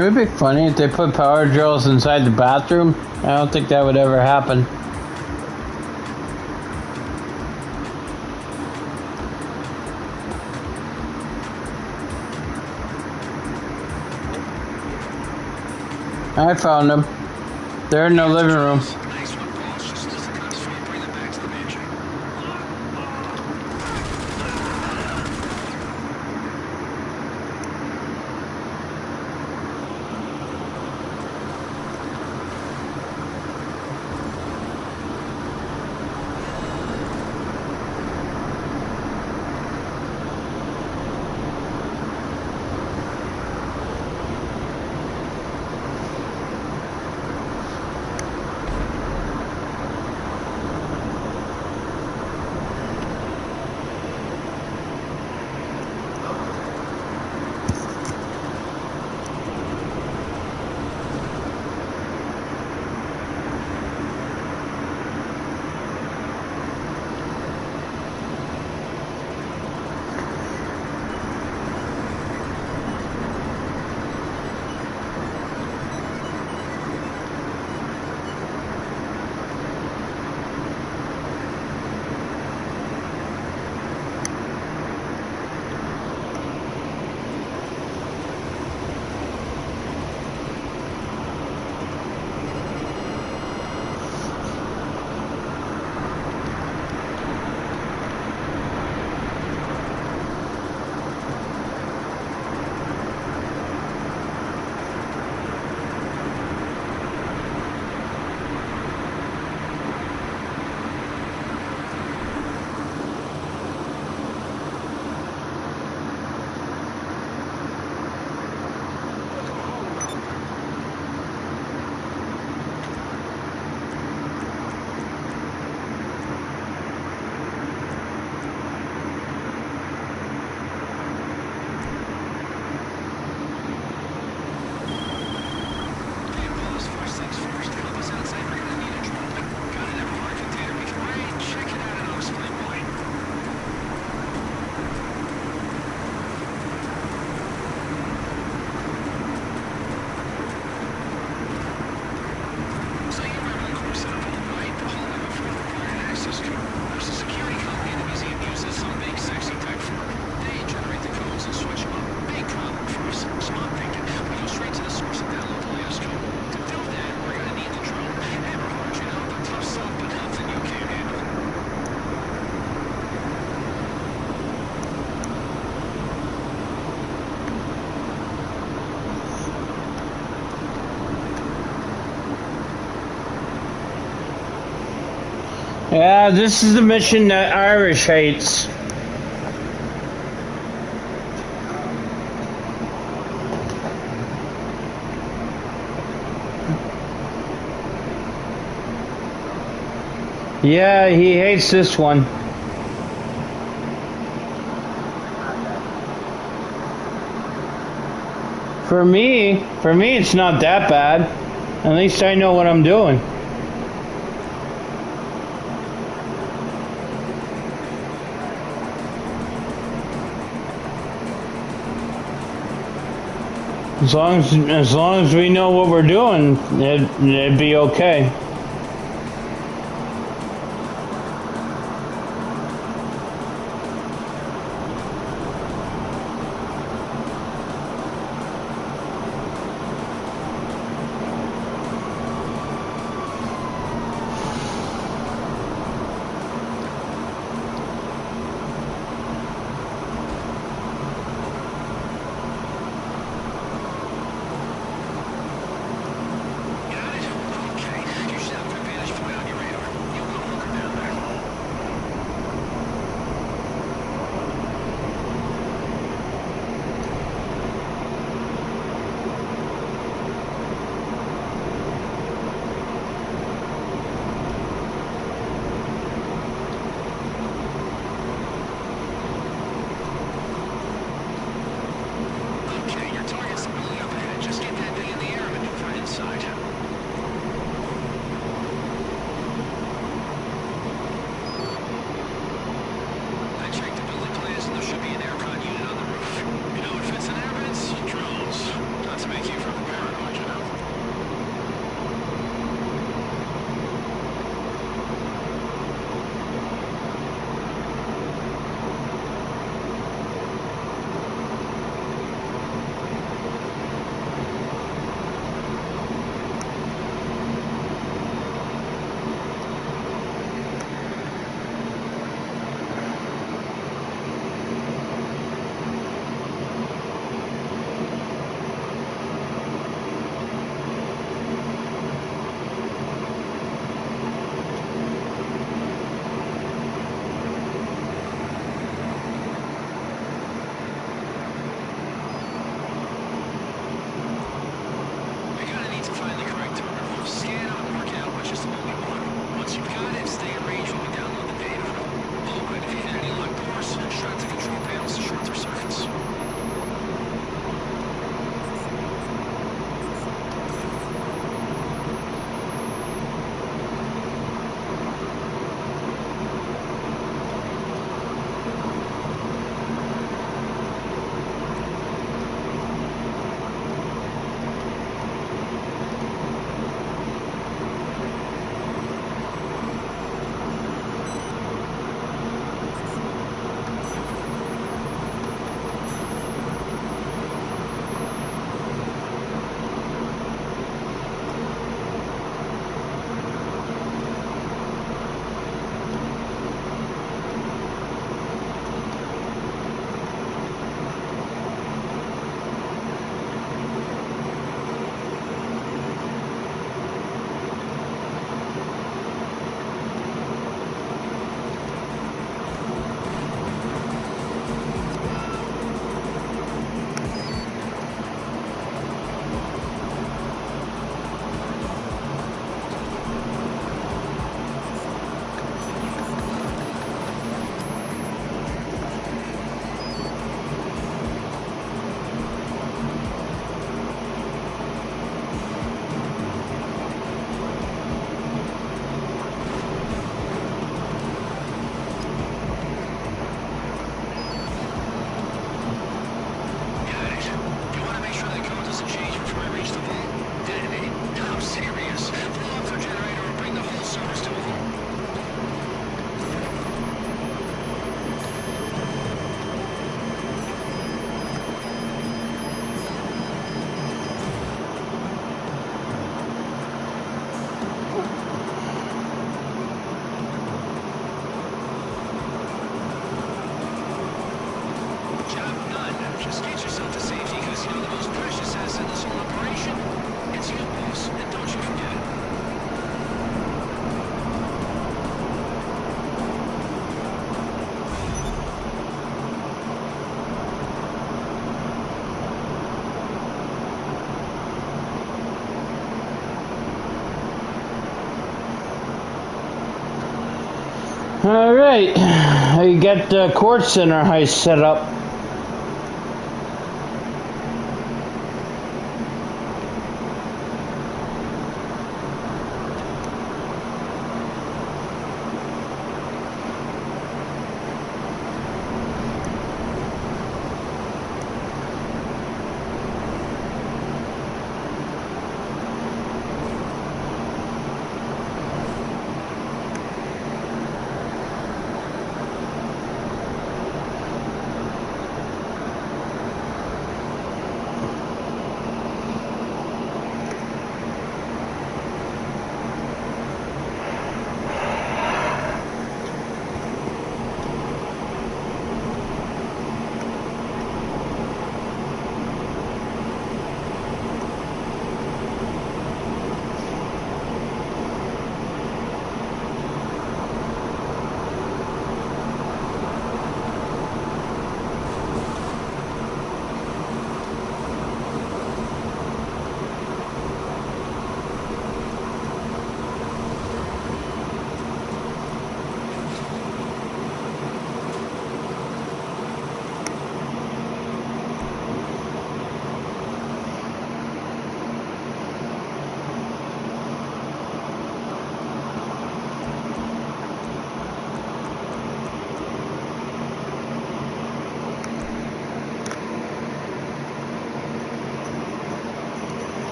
It would be funny if they put power drills inside the bathroom. I don't think that would ever happen. I found them. They're in the living room. Nice one, boss. Just as the cops try to bring them back to the mansion. Yeah, this is the mission that Irish hates. Yeah, he hates this one. For me, it's not that bad. At least I know what I'm doing. As long as we know what we're doing, it'd be okay. Got it? Okay. All right, I got the court center heist set up.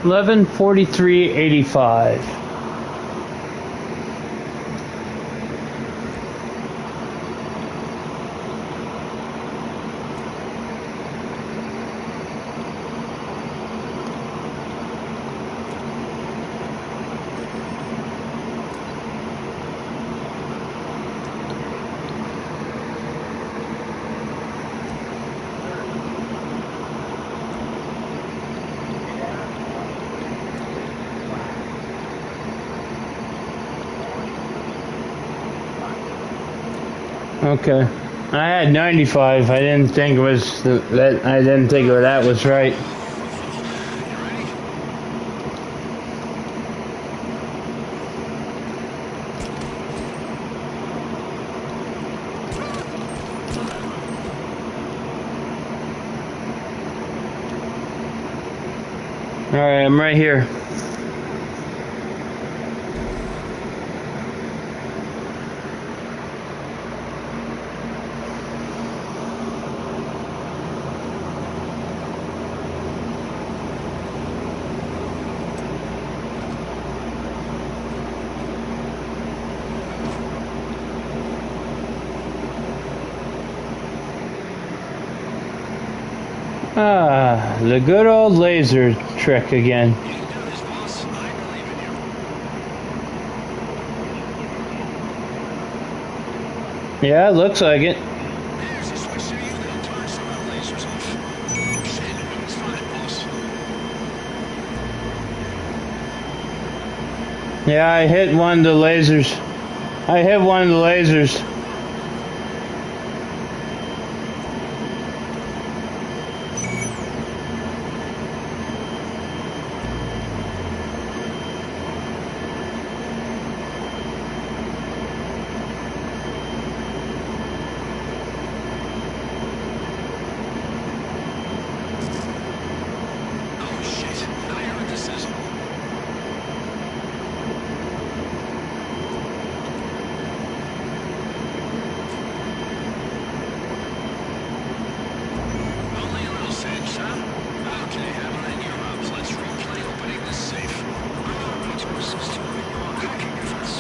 11:43:85. Okay. I had 95. I didn't think it was that. I didn't think that was right. All right, I'm right here. Ah, the good old laser trick again. You can do this, boss. I believe in you. Yeah, it looks like it. There's a switch there. You can turn some of the lasers off. Shit, it's fine, boss. Yeah, I hit one of the lasers. I hit one of the lasers. Oh shit! I heard the sizzle. Only a little singed, huh? Okay, have it in your arms. Let's roleplay opening this safe. Resources to your hacking efforts.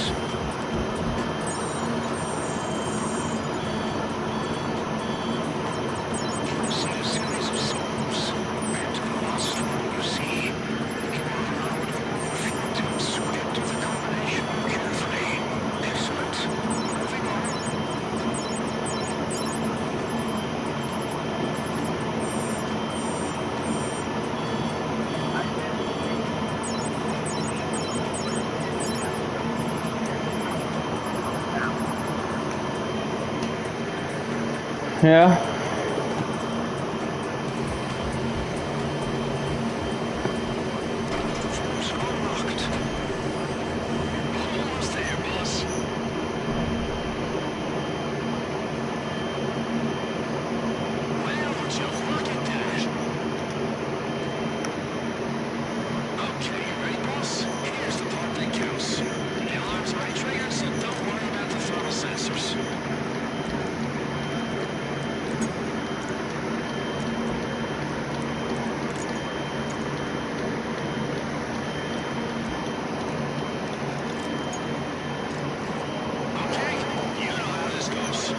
See a series of souls bent on the lost one you see. You are allowed all of your attempts to get to the combination carefully. Excellent. Moving on. Yeah. Doors unlocked. Almost there, boss. Well, would you look at that? Okay, you ready, boss? Here's the part that counts. The alarm's already triggered, so don't worry about the thermal sensors. Okay, you know how this goes.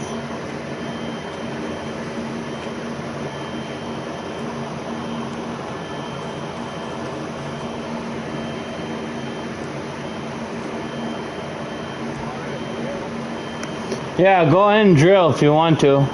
Yeah, go ahead and drill if you want to.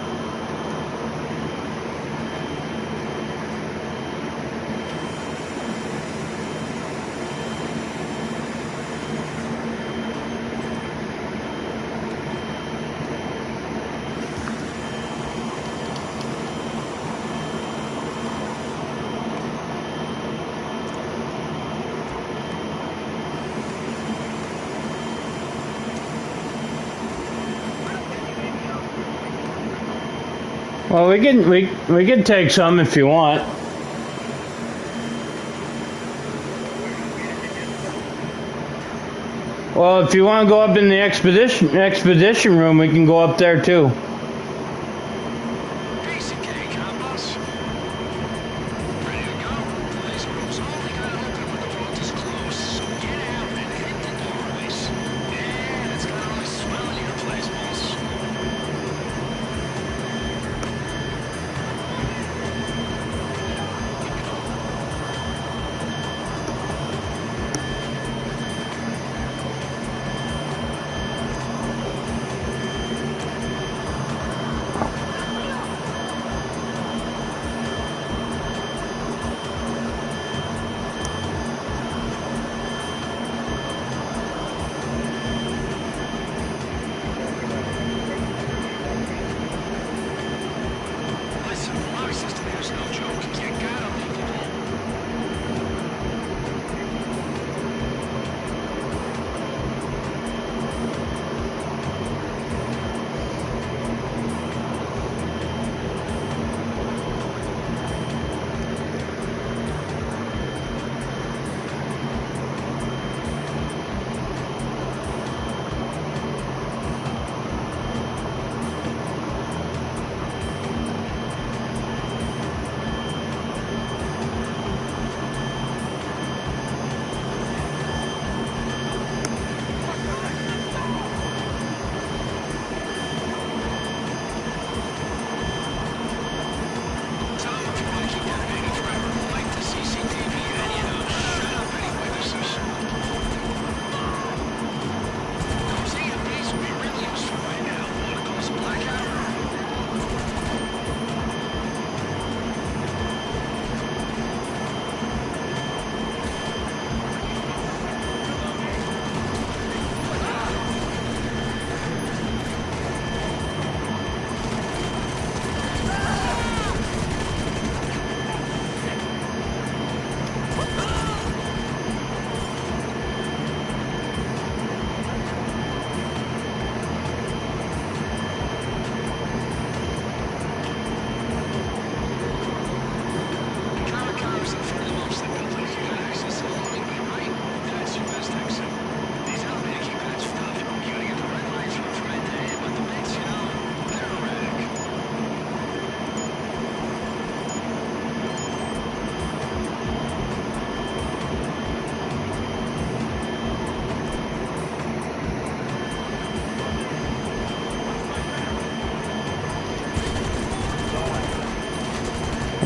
Well, we can take some if you want. Well, if you want to go up in the expedition room, we can go up there too. Piece of cake, huh, boss? Ready to go? The laser room's only gonna open with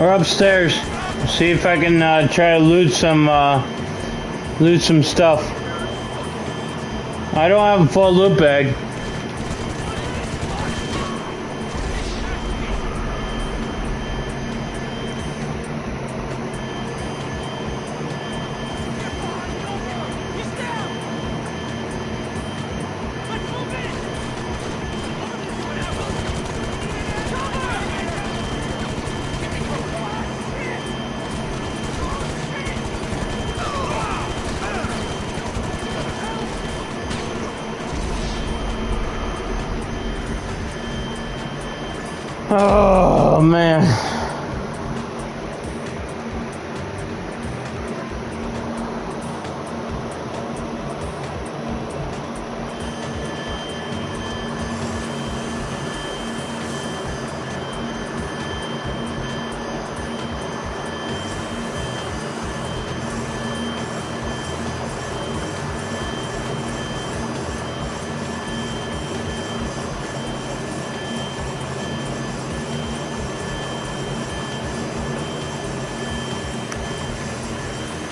We're upstairs. See if I can try to loot some stuff. I don't have a full loot bag. Oh man.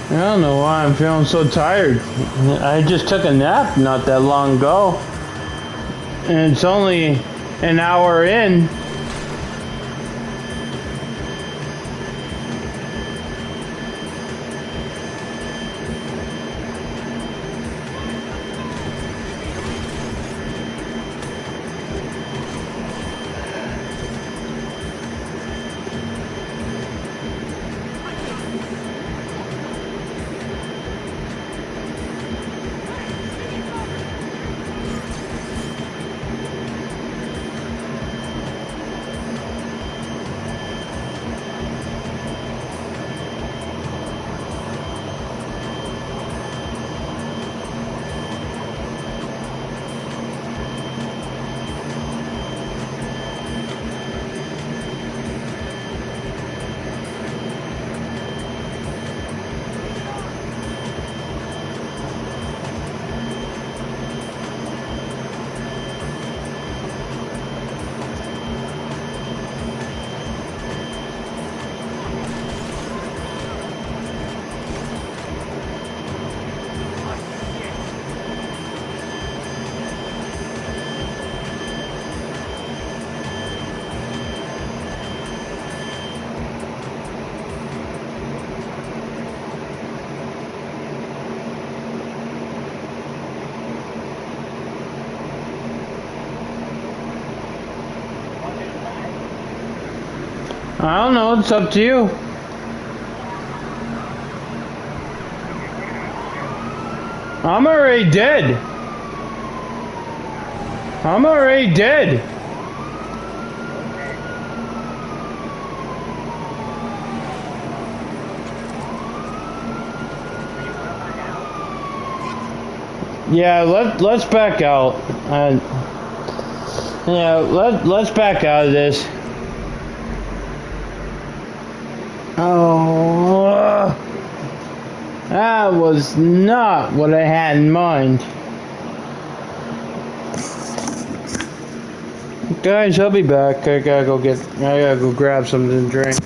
I don't know why I'm feeling so tired. I just took a nap not that long ago. And it's only an hour in. I don't know, it's up to you. I'm already dead. I'm already dead. Yeah, let's back out. Yeah, let's back out of this. Oh, that was not what I had in mind. Guys, I'll be back. I gotta go grab something to drink.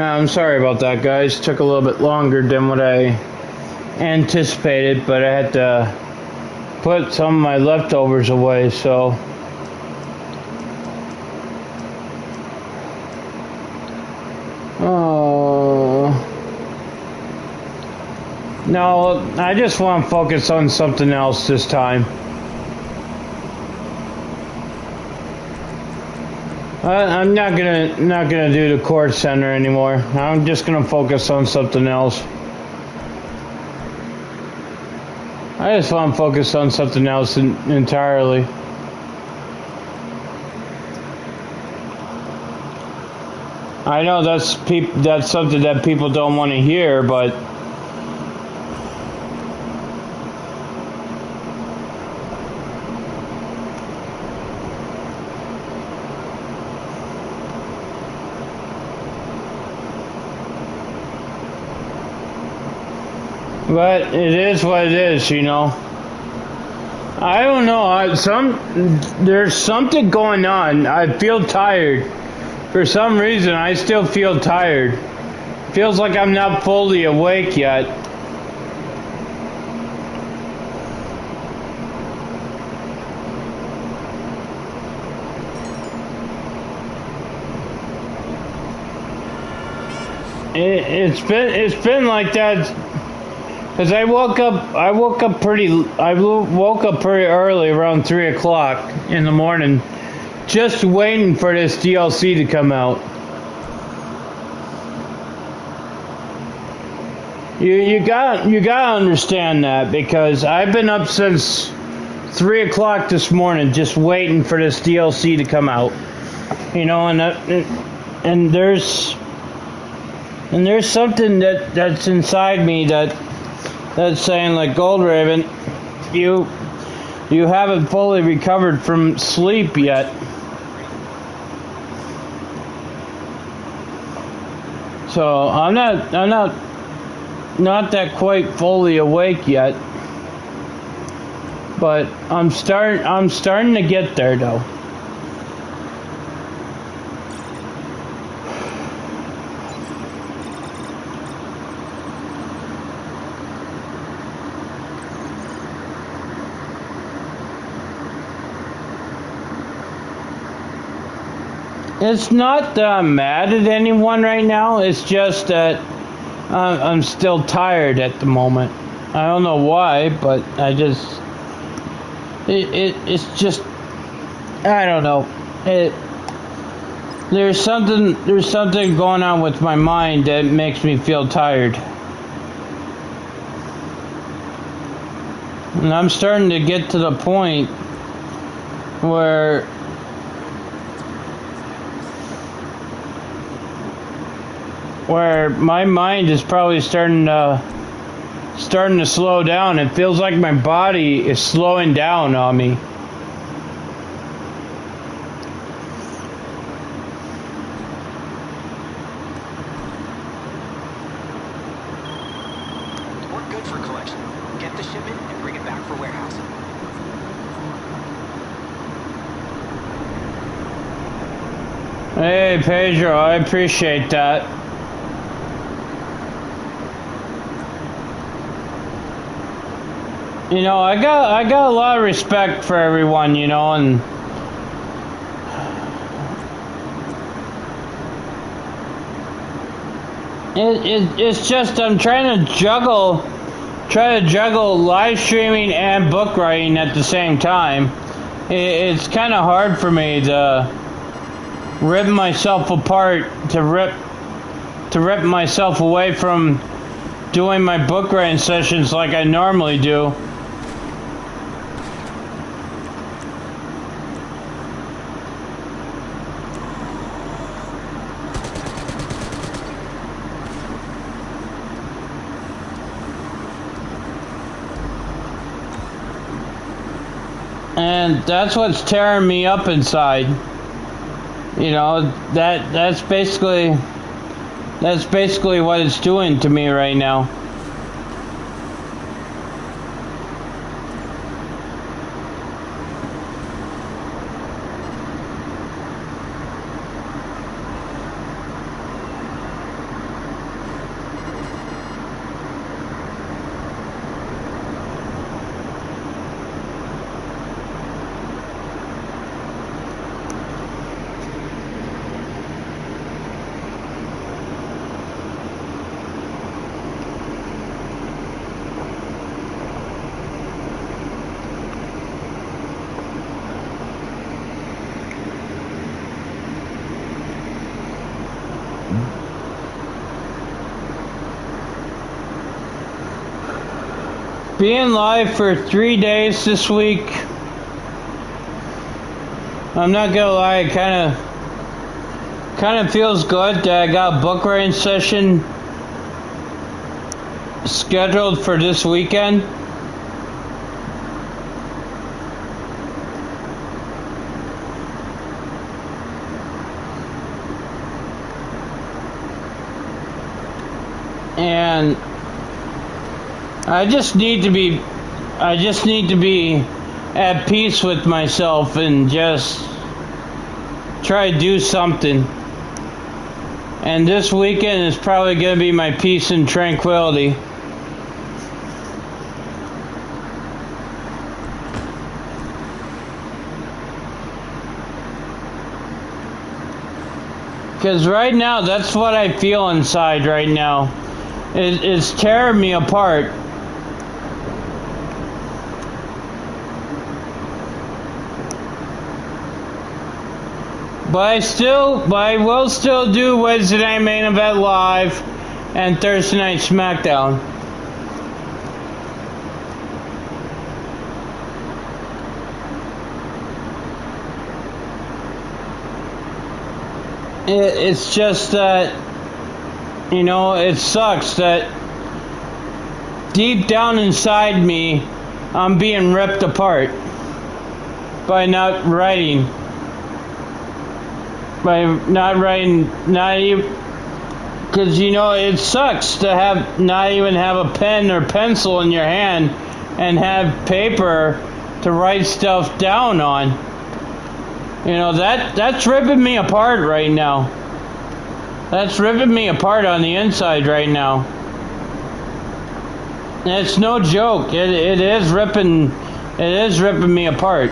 I'm sorry about that, guys. Took a little bit longer than what I anticipated, but I had to put some of my leftovers away, so. Oh. No, I just want to focus on something else this time. I'm not gonna do the court center anymore. I'm just gonna focus on something else. I just want to focus on something else entirely. I know that's something that people don't want to hear, but it is what it is, you know. I don't know. There's something going on. I feel tired. For some reason, I still feel tired. Feels like I'm not fully awake yet. It's been like that. Cause I woke up pretty early, around 3 o'clock in the morning, just waiting for this DLC to come out. You gotta understand that, because I've been up since 3 o'clock this morning, just waiting for this DLC to come out. You know, and there's something that's inside me that's saying, like, Gold Raven, you haven't fully recovered from sleep yet. So I'm not that quite fully awake yet, but I'm starting to get there, though. It's not that I'm mad at anyone right now. It's just that I'm still tired at the moment. I don't know why, but I just it's just, I don't know. There's something going on with my mind that makes me feel tired. And I'm starting to get to the point where my mind is probably starting to slow down. It feels like my body is slowing down on me. We're good for collection. Get the shipment and bring it back for warehousing. Hey, Pedro, I appreciate that. You know, I got a lot of respect for everyone, you know, and it's just I'm trying to juggle live streaming and book writing at the same time. It's kind of hard for me to rip myself apart, to rip myself away from doing my book writing sessions like I normally do. And that's what's tearing me up inside. You know, that's basically what it's doing to me right now. Being live for 3 days this week, I'm not gonna lie, it kind of feels good that I got a book writing session scheduled for this weekend. And I just need to be at peace with myself and just try to do something. And this weekend is probably going to be my peace and tranquility. Because right now, that's what I feel inside right now. It's tearing me apart. But I will still do Wednesday Night Main Event Live and Thursday Night SmackDown. It's just that, you know, it sucks that deep down inside me, I'm being ripped apart by not writing. Not even, because, you know, it sucks to not even have a pen or pencil in your hand and have paper to write stuff down on. You know, that's ripping me apart right now. That's ripping me apart on the inside right now. And it's no joke. It is ripping me apart.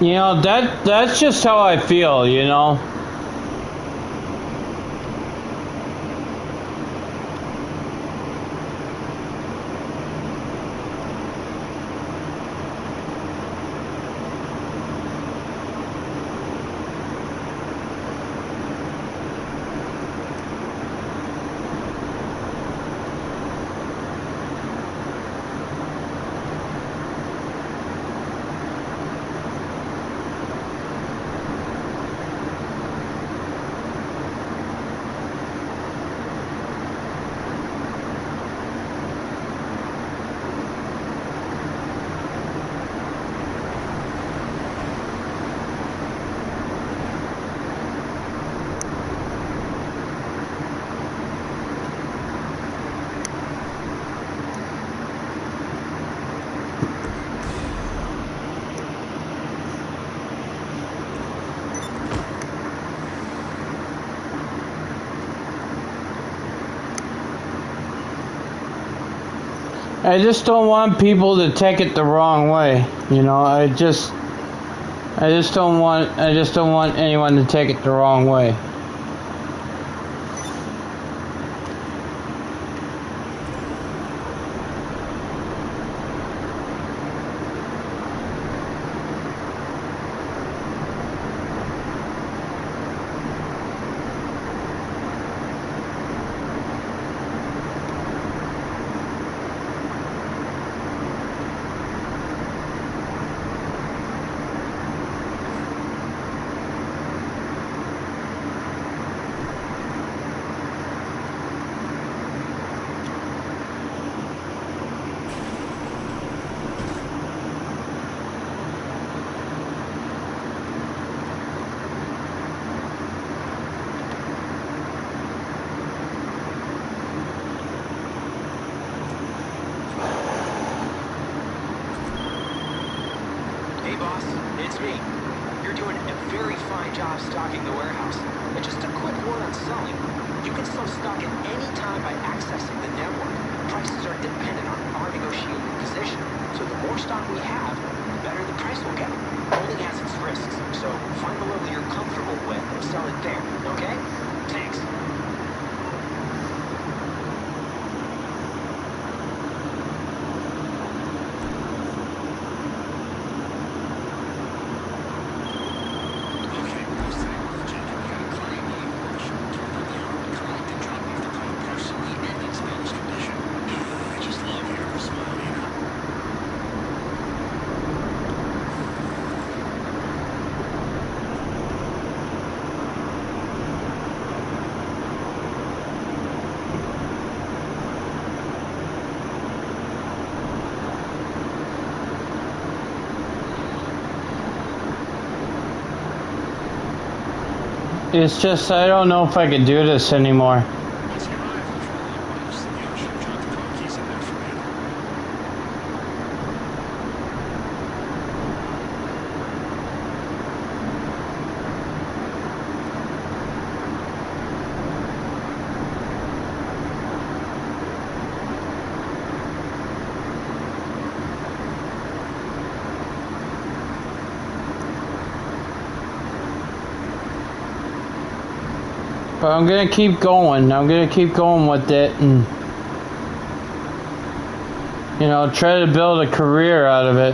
You know, that's just how I feel, you know. I just don't want people to take it the wrong way, you know. I just don't want anyone to take it the wrong way. boss. It's me. You're doing a very fine job stocking the warehouse. And just a quick word on selling. You can sell stock at any time by accessing the network. Prices are dependent on our negotiating position. So the more stock we have, the better the price will get. Holding has its risks, so find the level you're It's just I don't know if I can do this anymore. Once you arrive at the trolley, you should drop the car keys in there for you. But I'm gonna keep going. I'm gonna keep going with it and, you know, try to build a career out of it.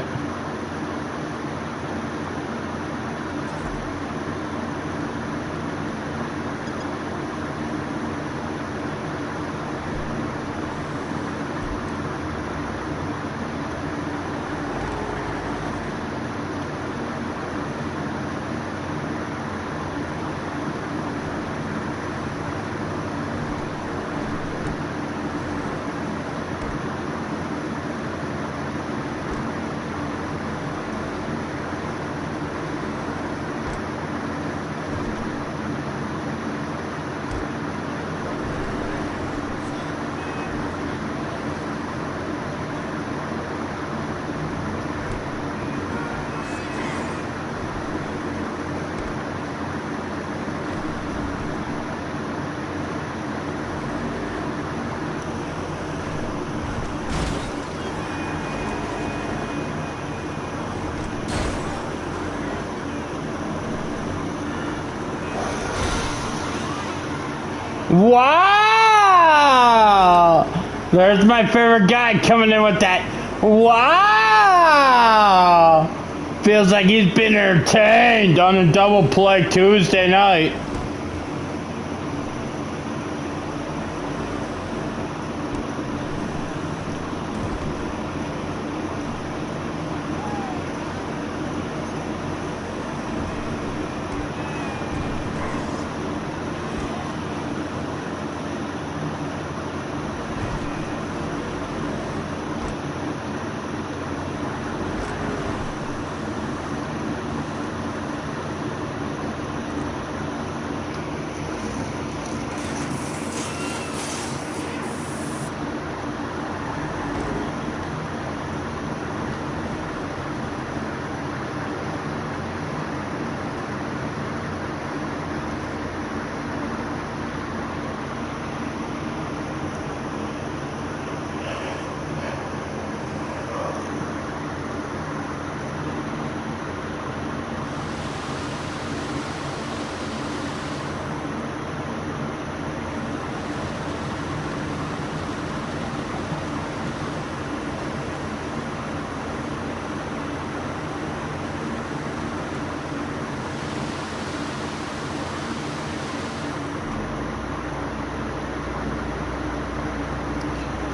Wow! There's my favorite guy coming in with that. Wow! Feels like he's been entertained on a double play Tuesday night.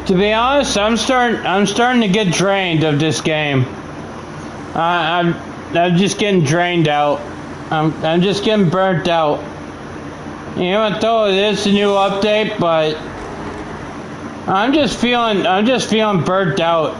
To be honest, I'm starting to get drained of this game. I'm just getting drained out. I'm just getting burnt out. Even though it is a new update, but I'm just feeling burnt out.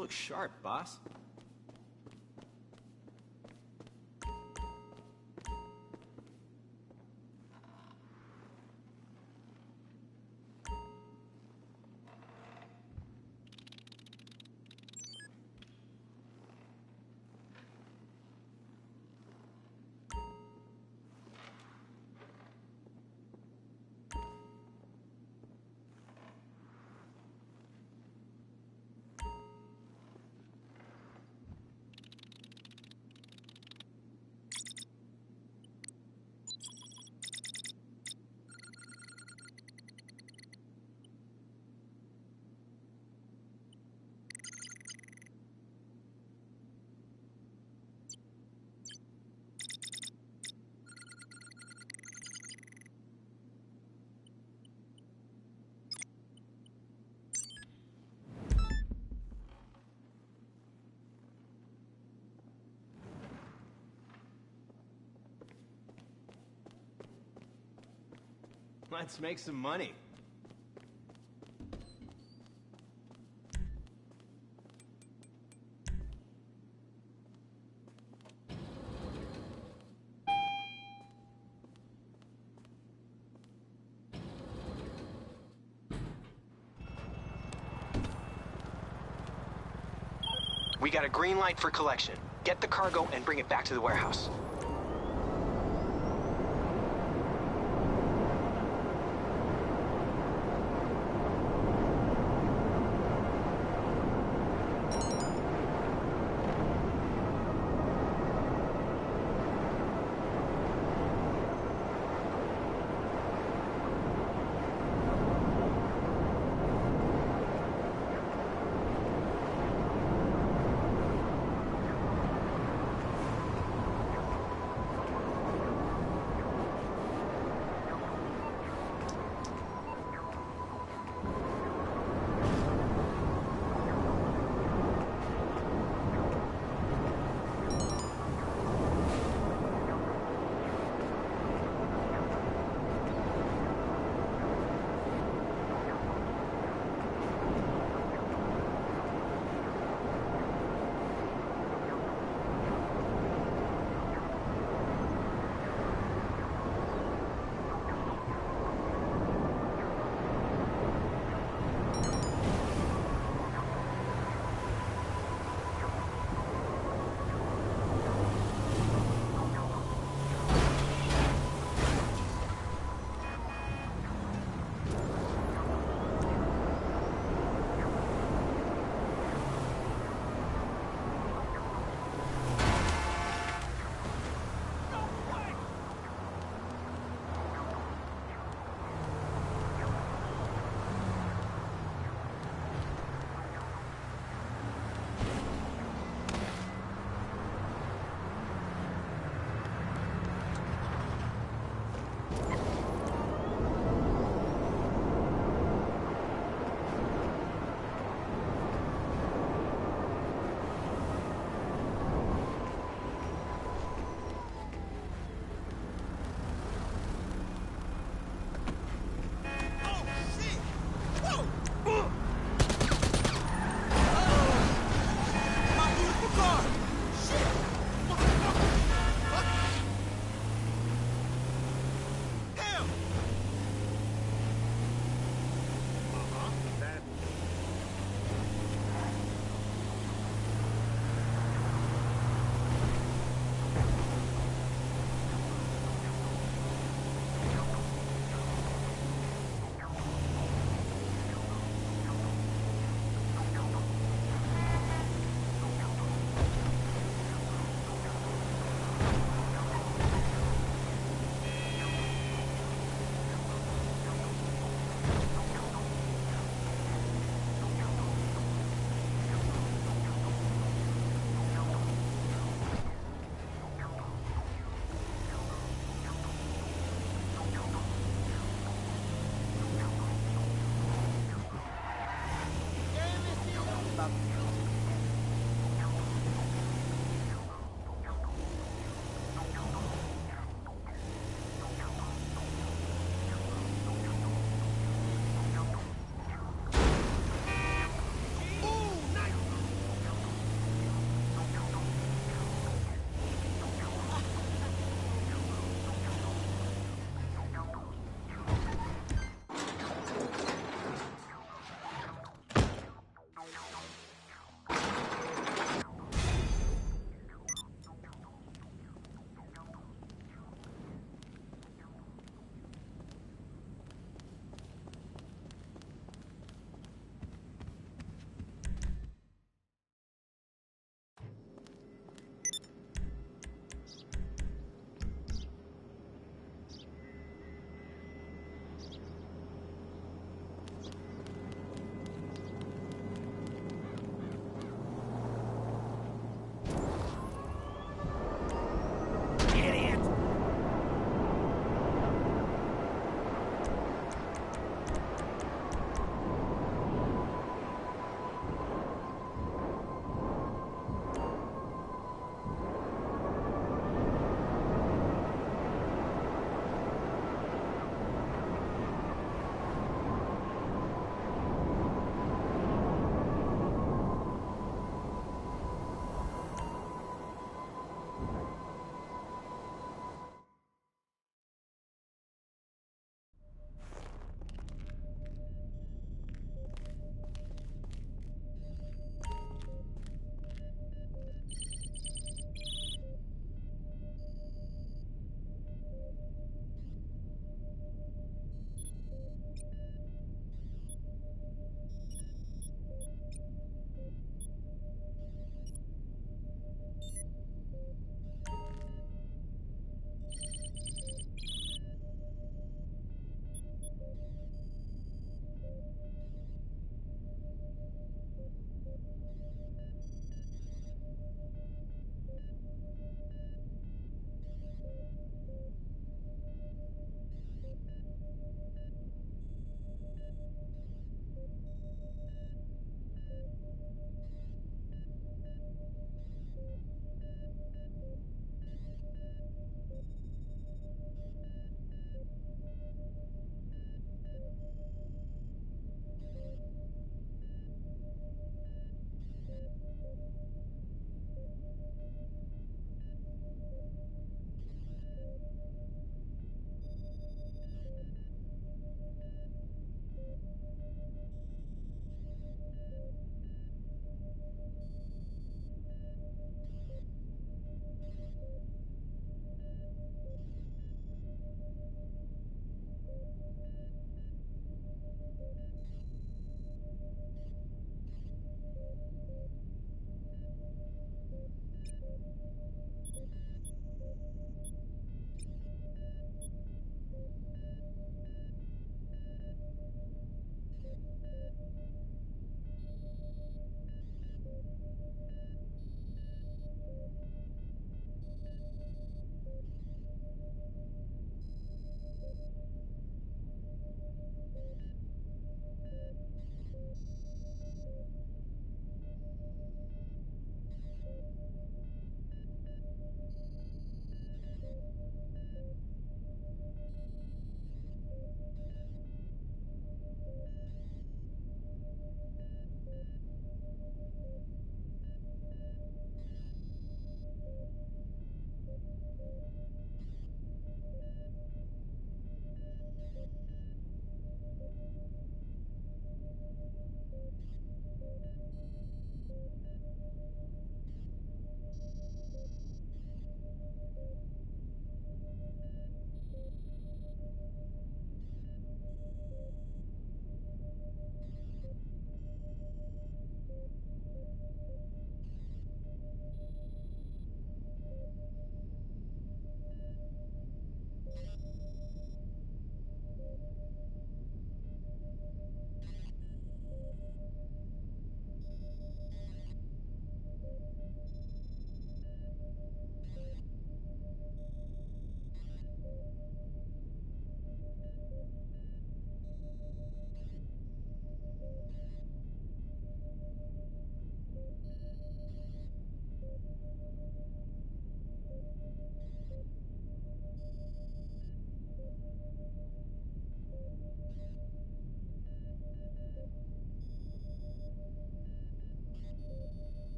look sharp, boss. Let's make some money. We got a green light for collection. Get the cargo and bring it back to the warehouse.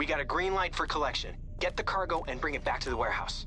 We got a green light for collection. Get the cargo and bring it back to the warehouse.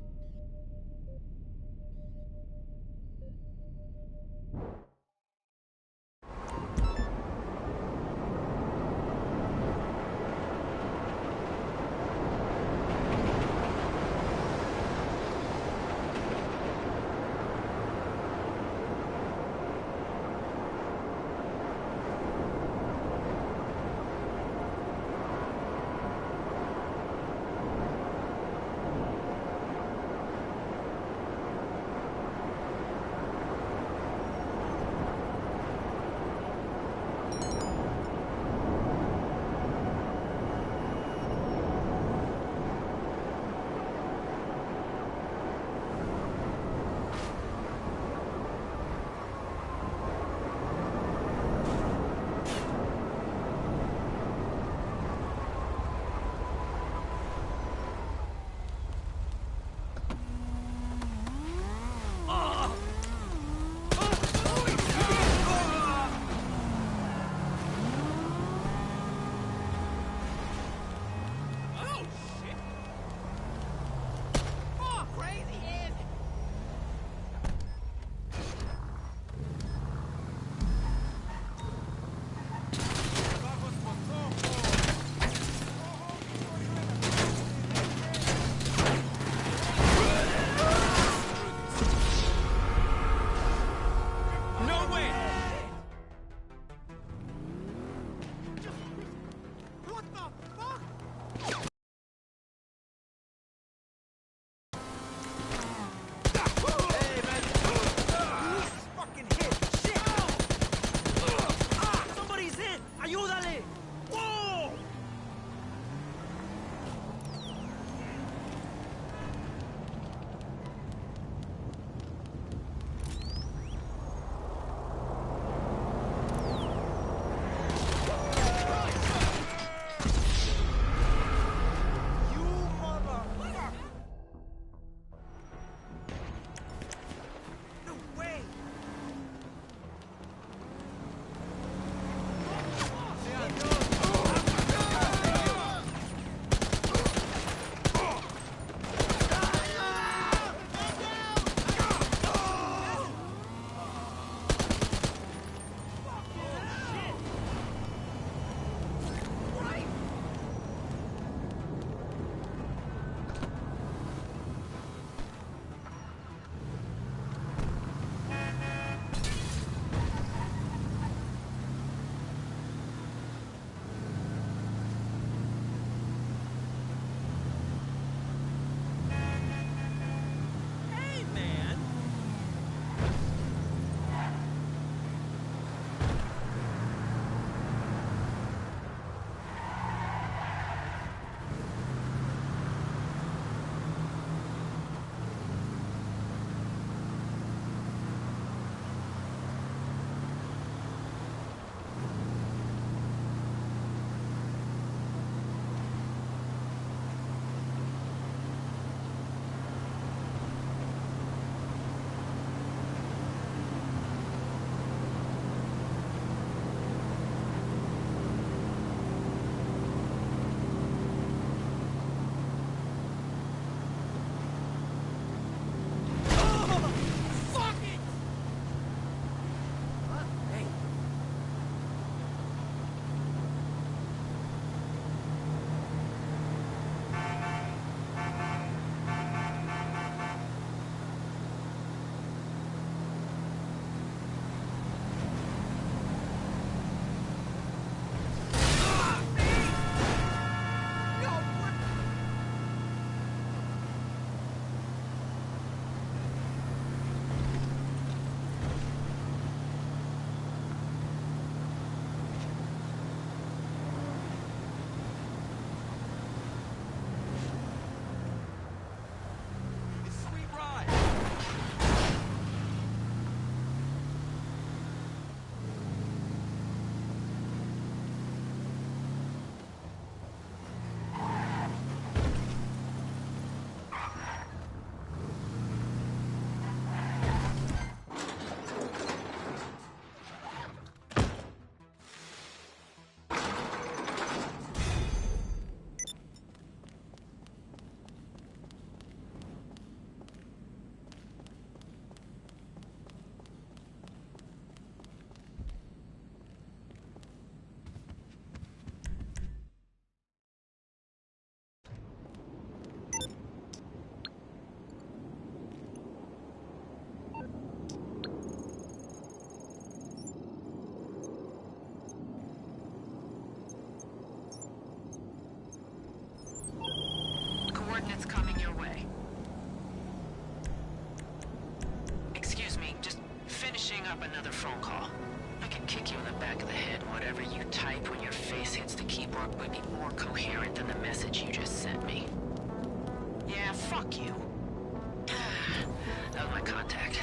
hang up another phone call. I can kick you in the back of the head. Whatever you type when your face hits the keyboard would be more coherent than the message you just sent me. Yeah, fuck you. That was my contact.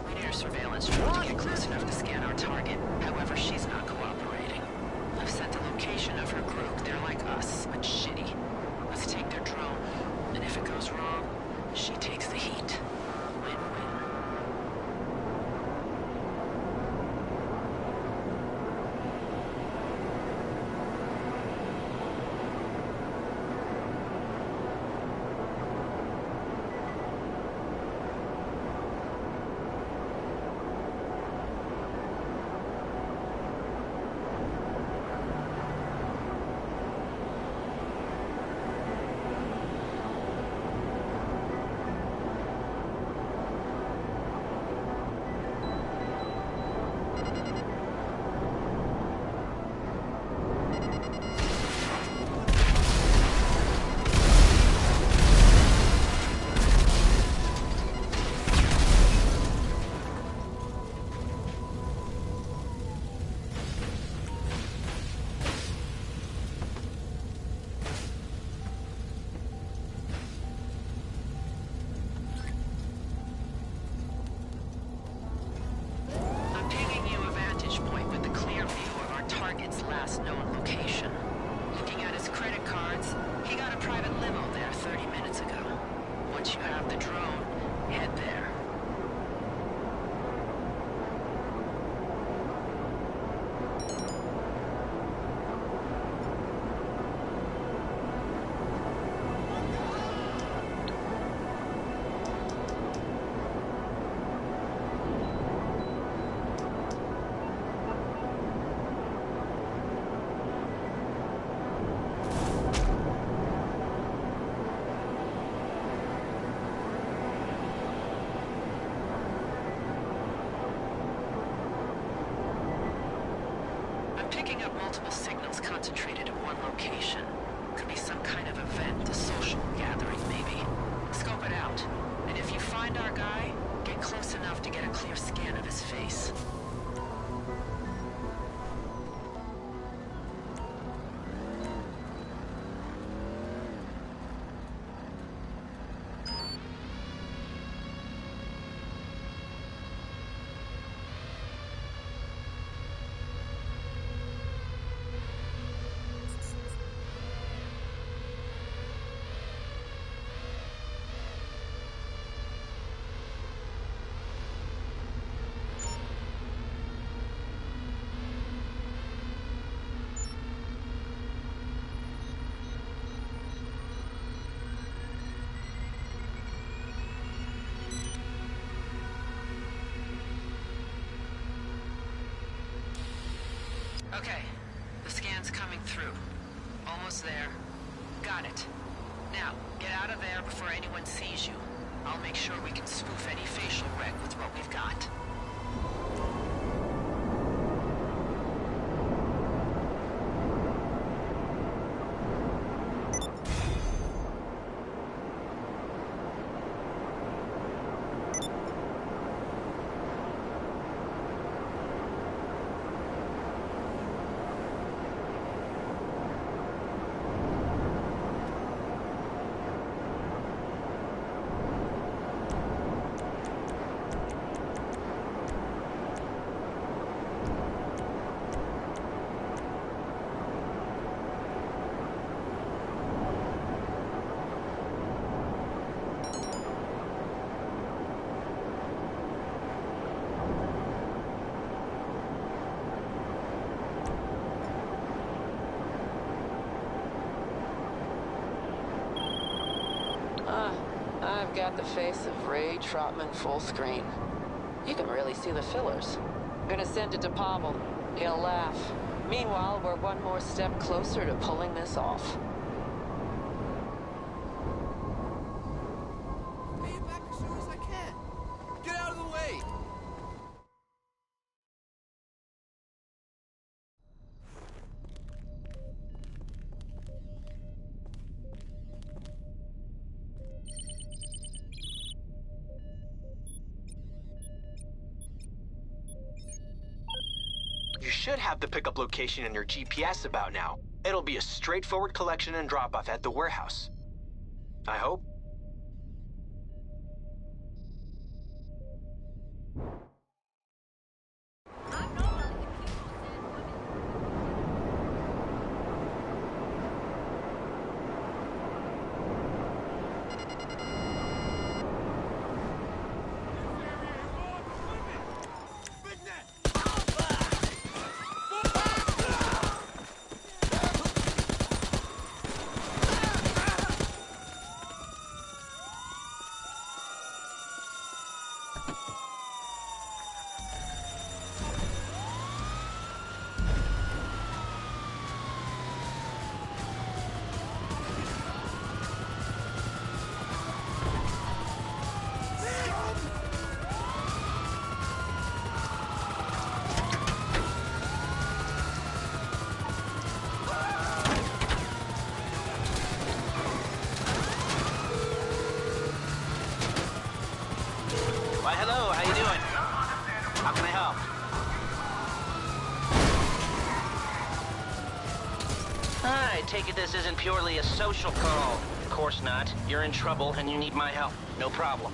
We need her surveillance drone to get close enough to scan our target. However, she's not cooperating. I've sent the location of her group. They're like us, but shitty. Let's take their drone. And if it goes wrong, she takes the heat. Win-win. Last known location. Looking at his credit cards, he got a private limo there 30 minutes ago. Once you have the drone, head there. Picking up multiple signals concentrated in one location. Could be some kind of event, a social gathering maybe. Scope it out. And if you find our guy, get close enough to get a clear scan of his face. Okay, the scan's coming through. Almost there. Got it. Now, get out of there before anyone sees you. I'll make sure we can spoof any facial rec with what we've got. I've got the face of Ray Trotman full screen. You can really see the fillers. Gonna send it to Pavel. He'll laugh. Meanwhile, we're one more step closer to pulling this off. Pay it back as soon as I can. Get out of the way! should have the pickup location in your GPS about now. It'll be a straightforward collection and drop-off at the warehouse. I hope. Why, hello, how you doing? How can I help? I take it this isn't purely a social call. Of course not. You're in trouble and you need my help. No problem.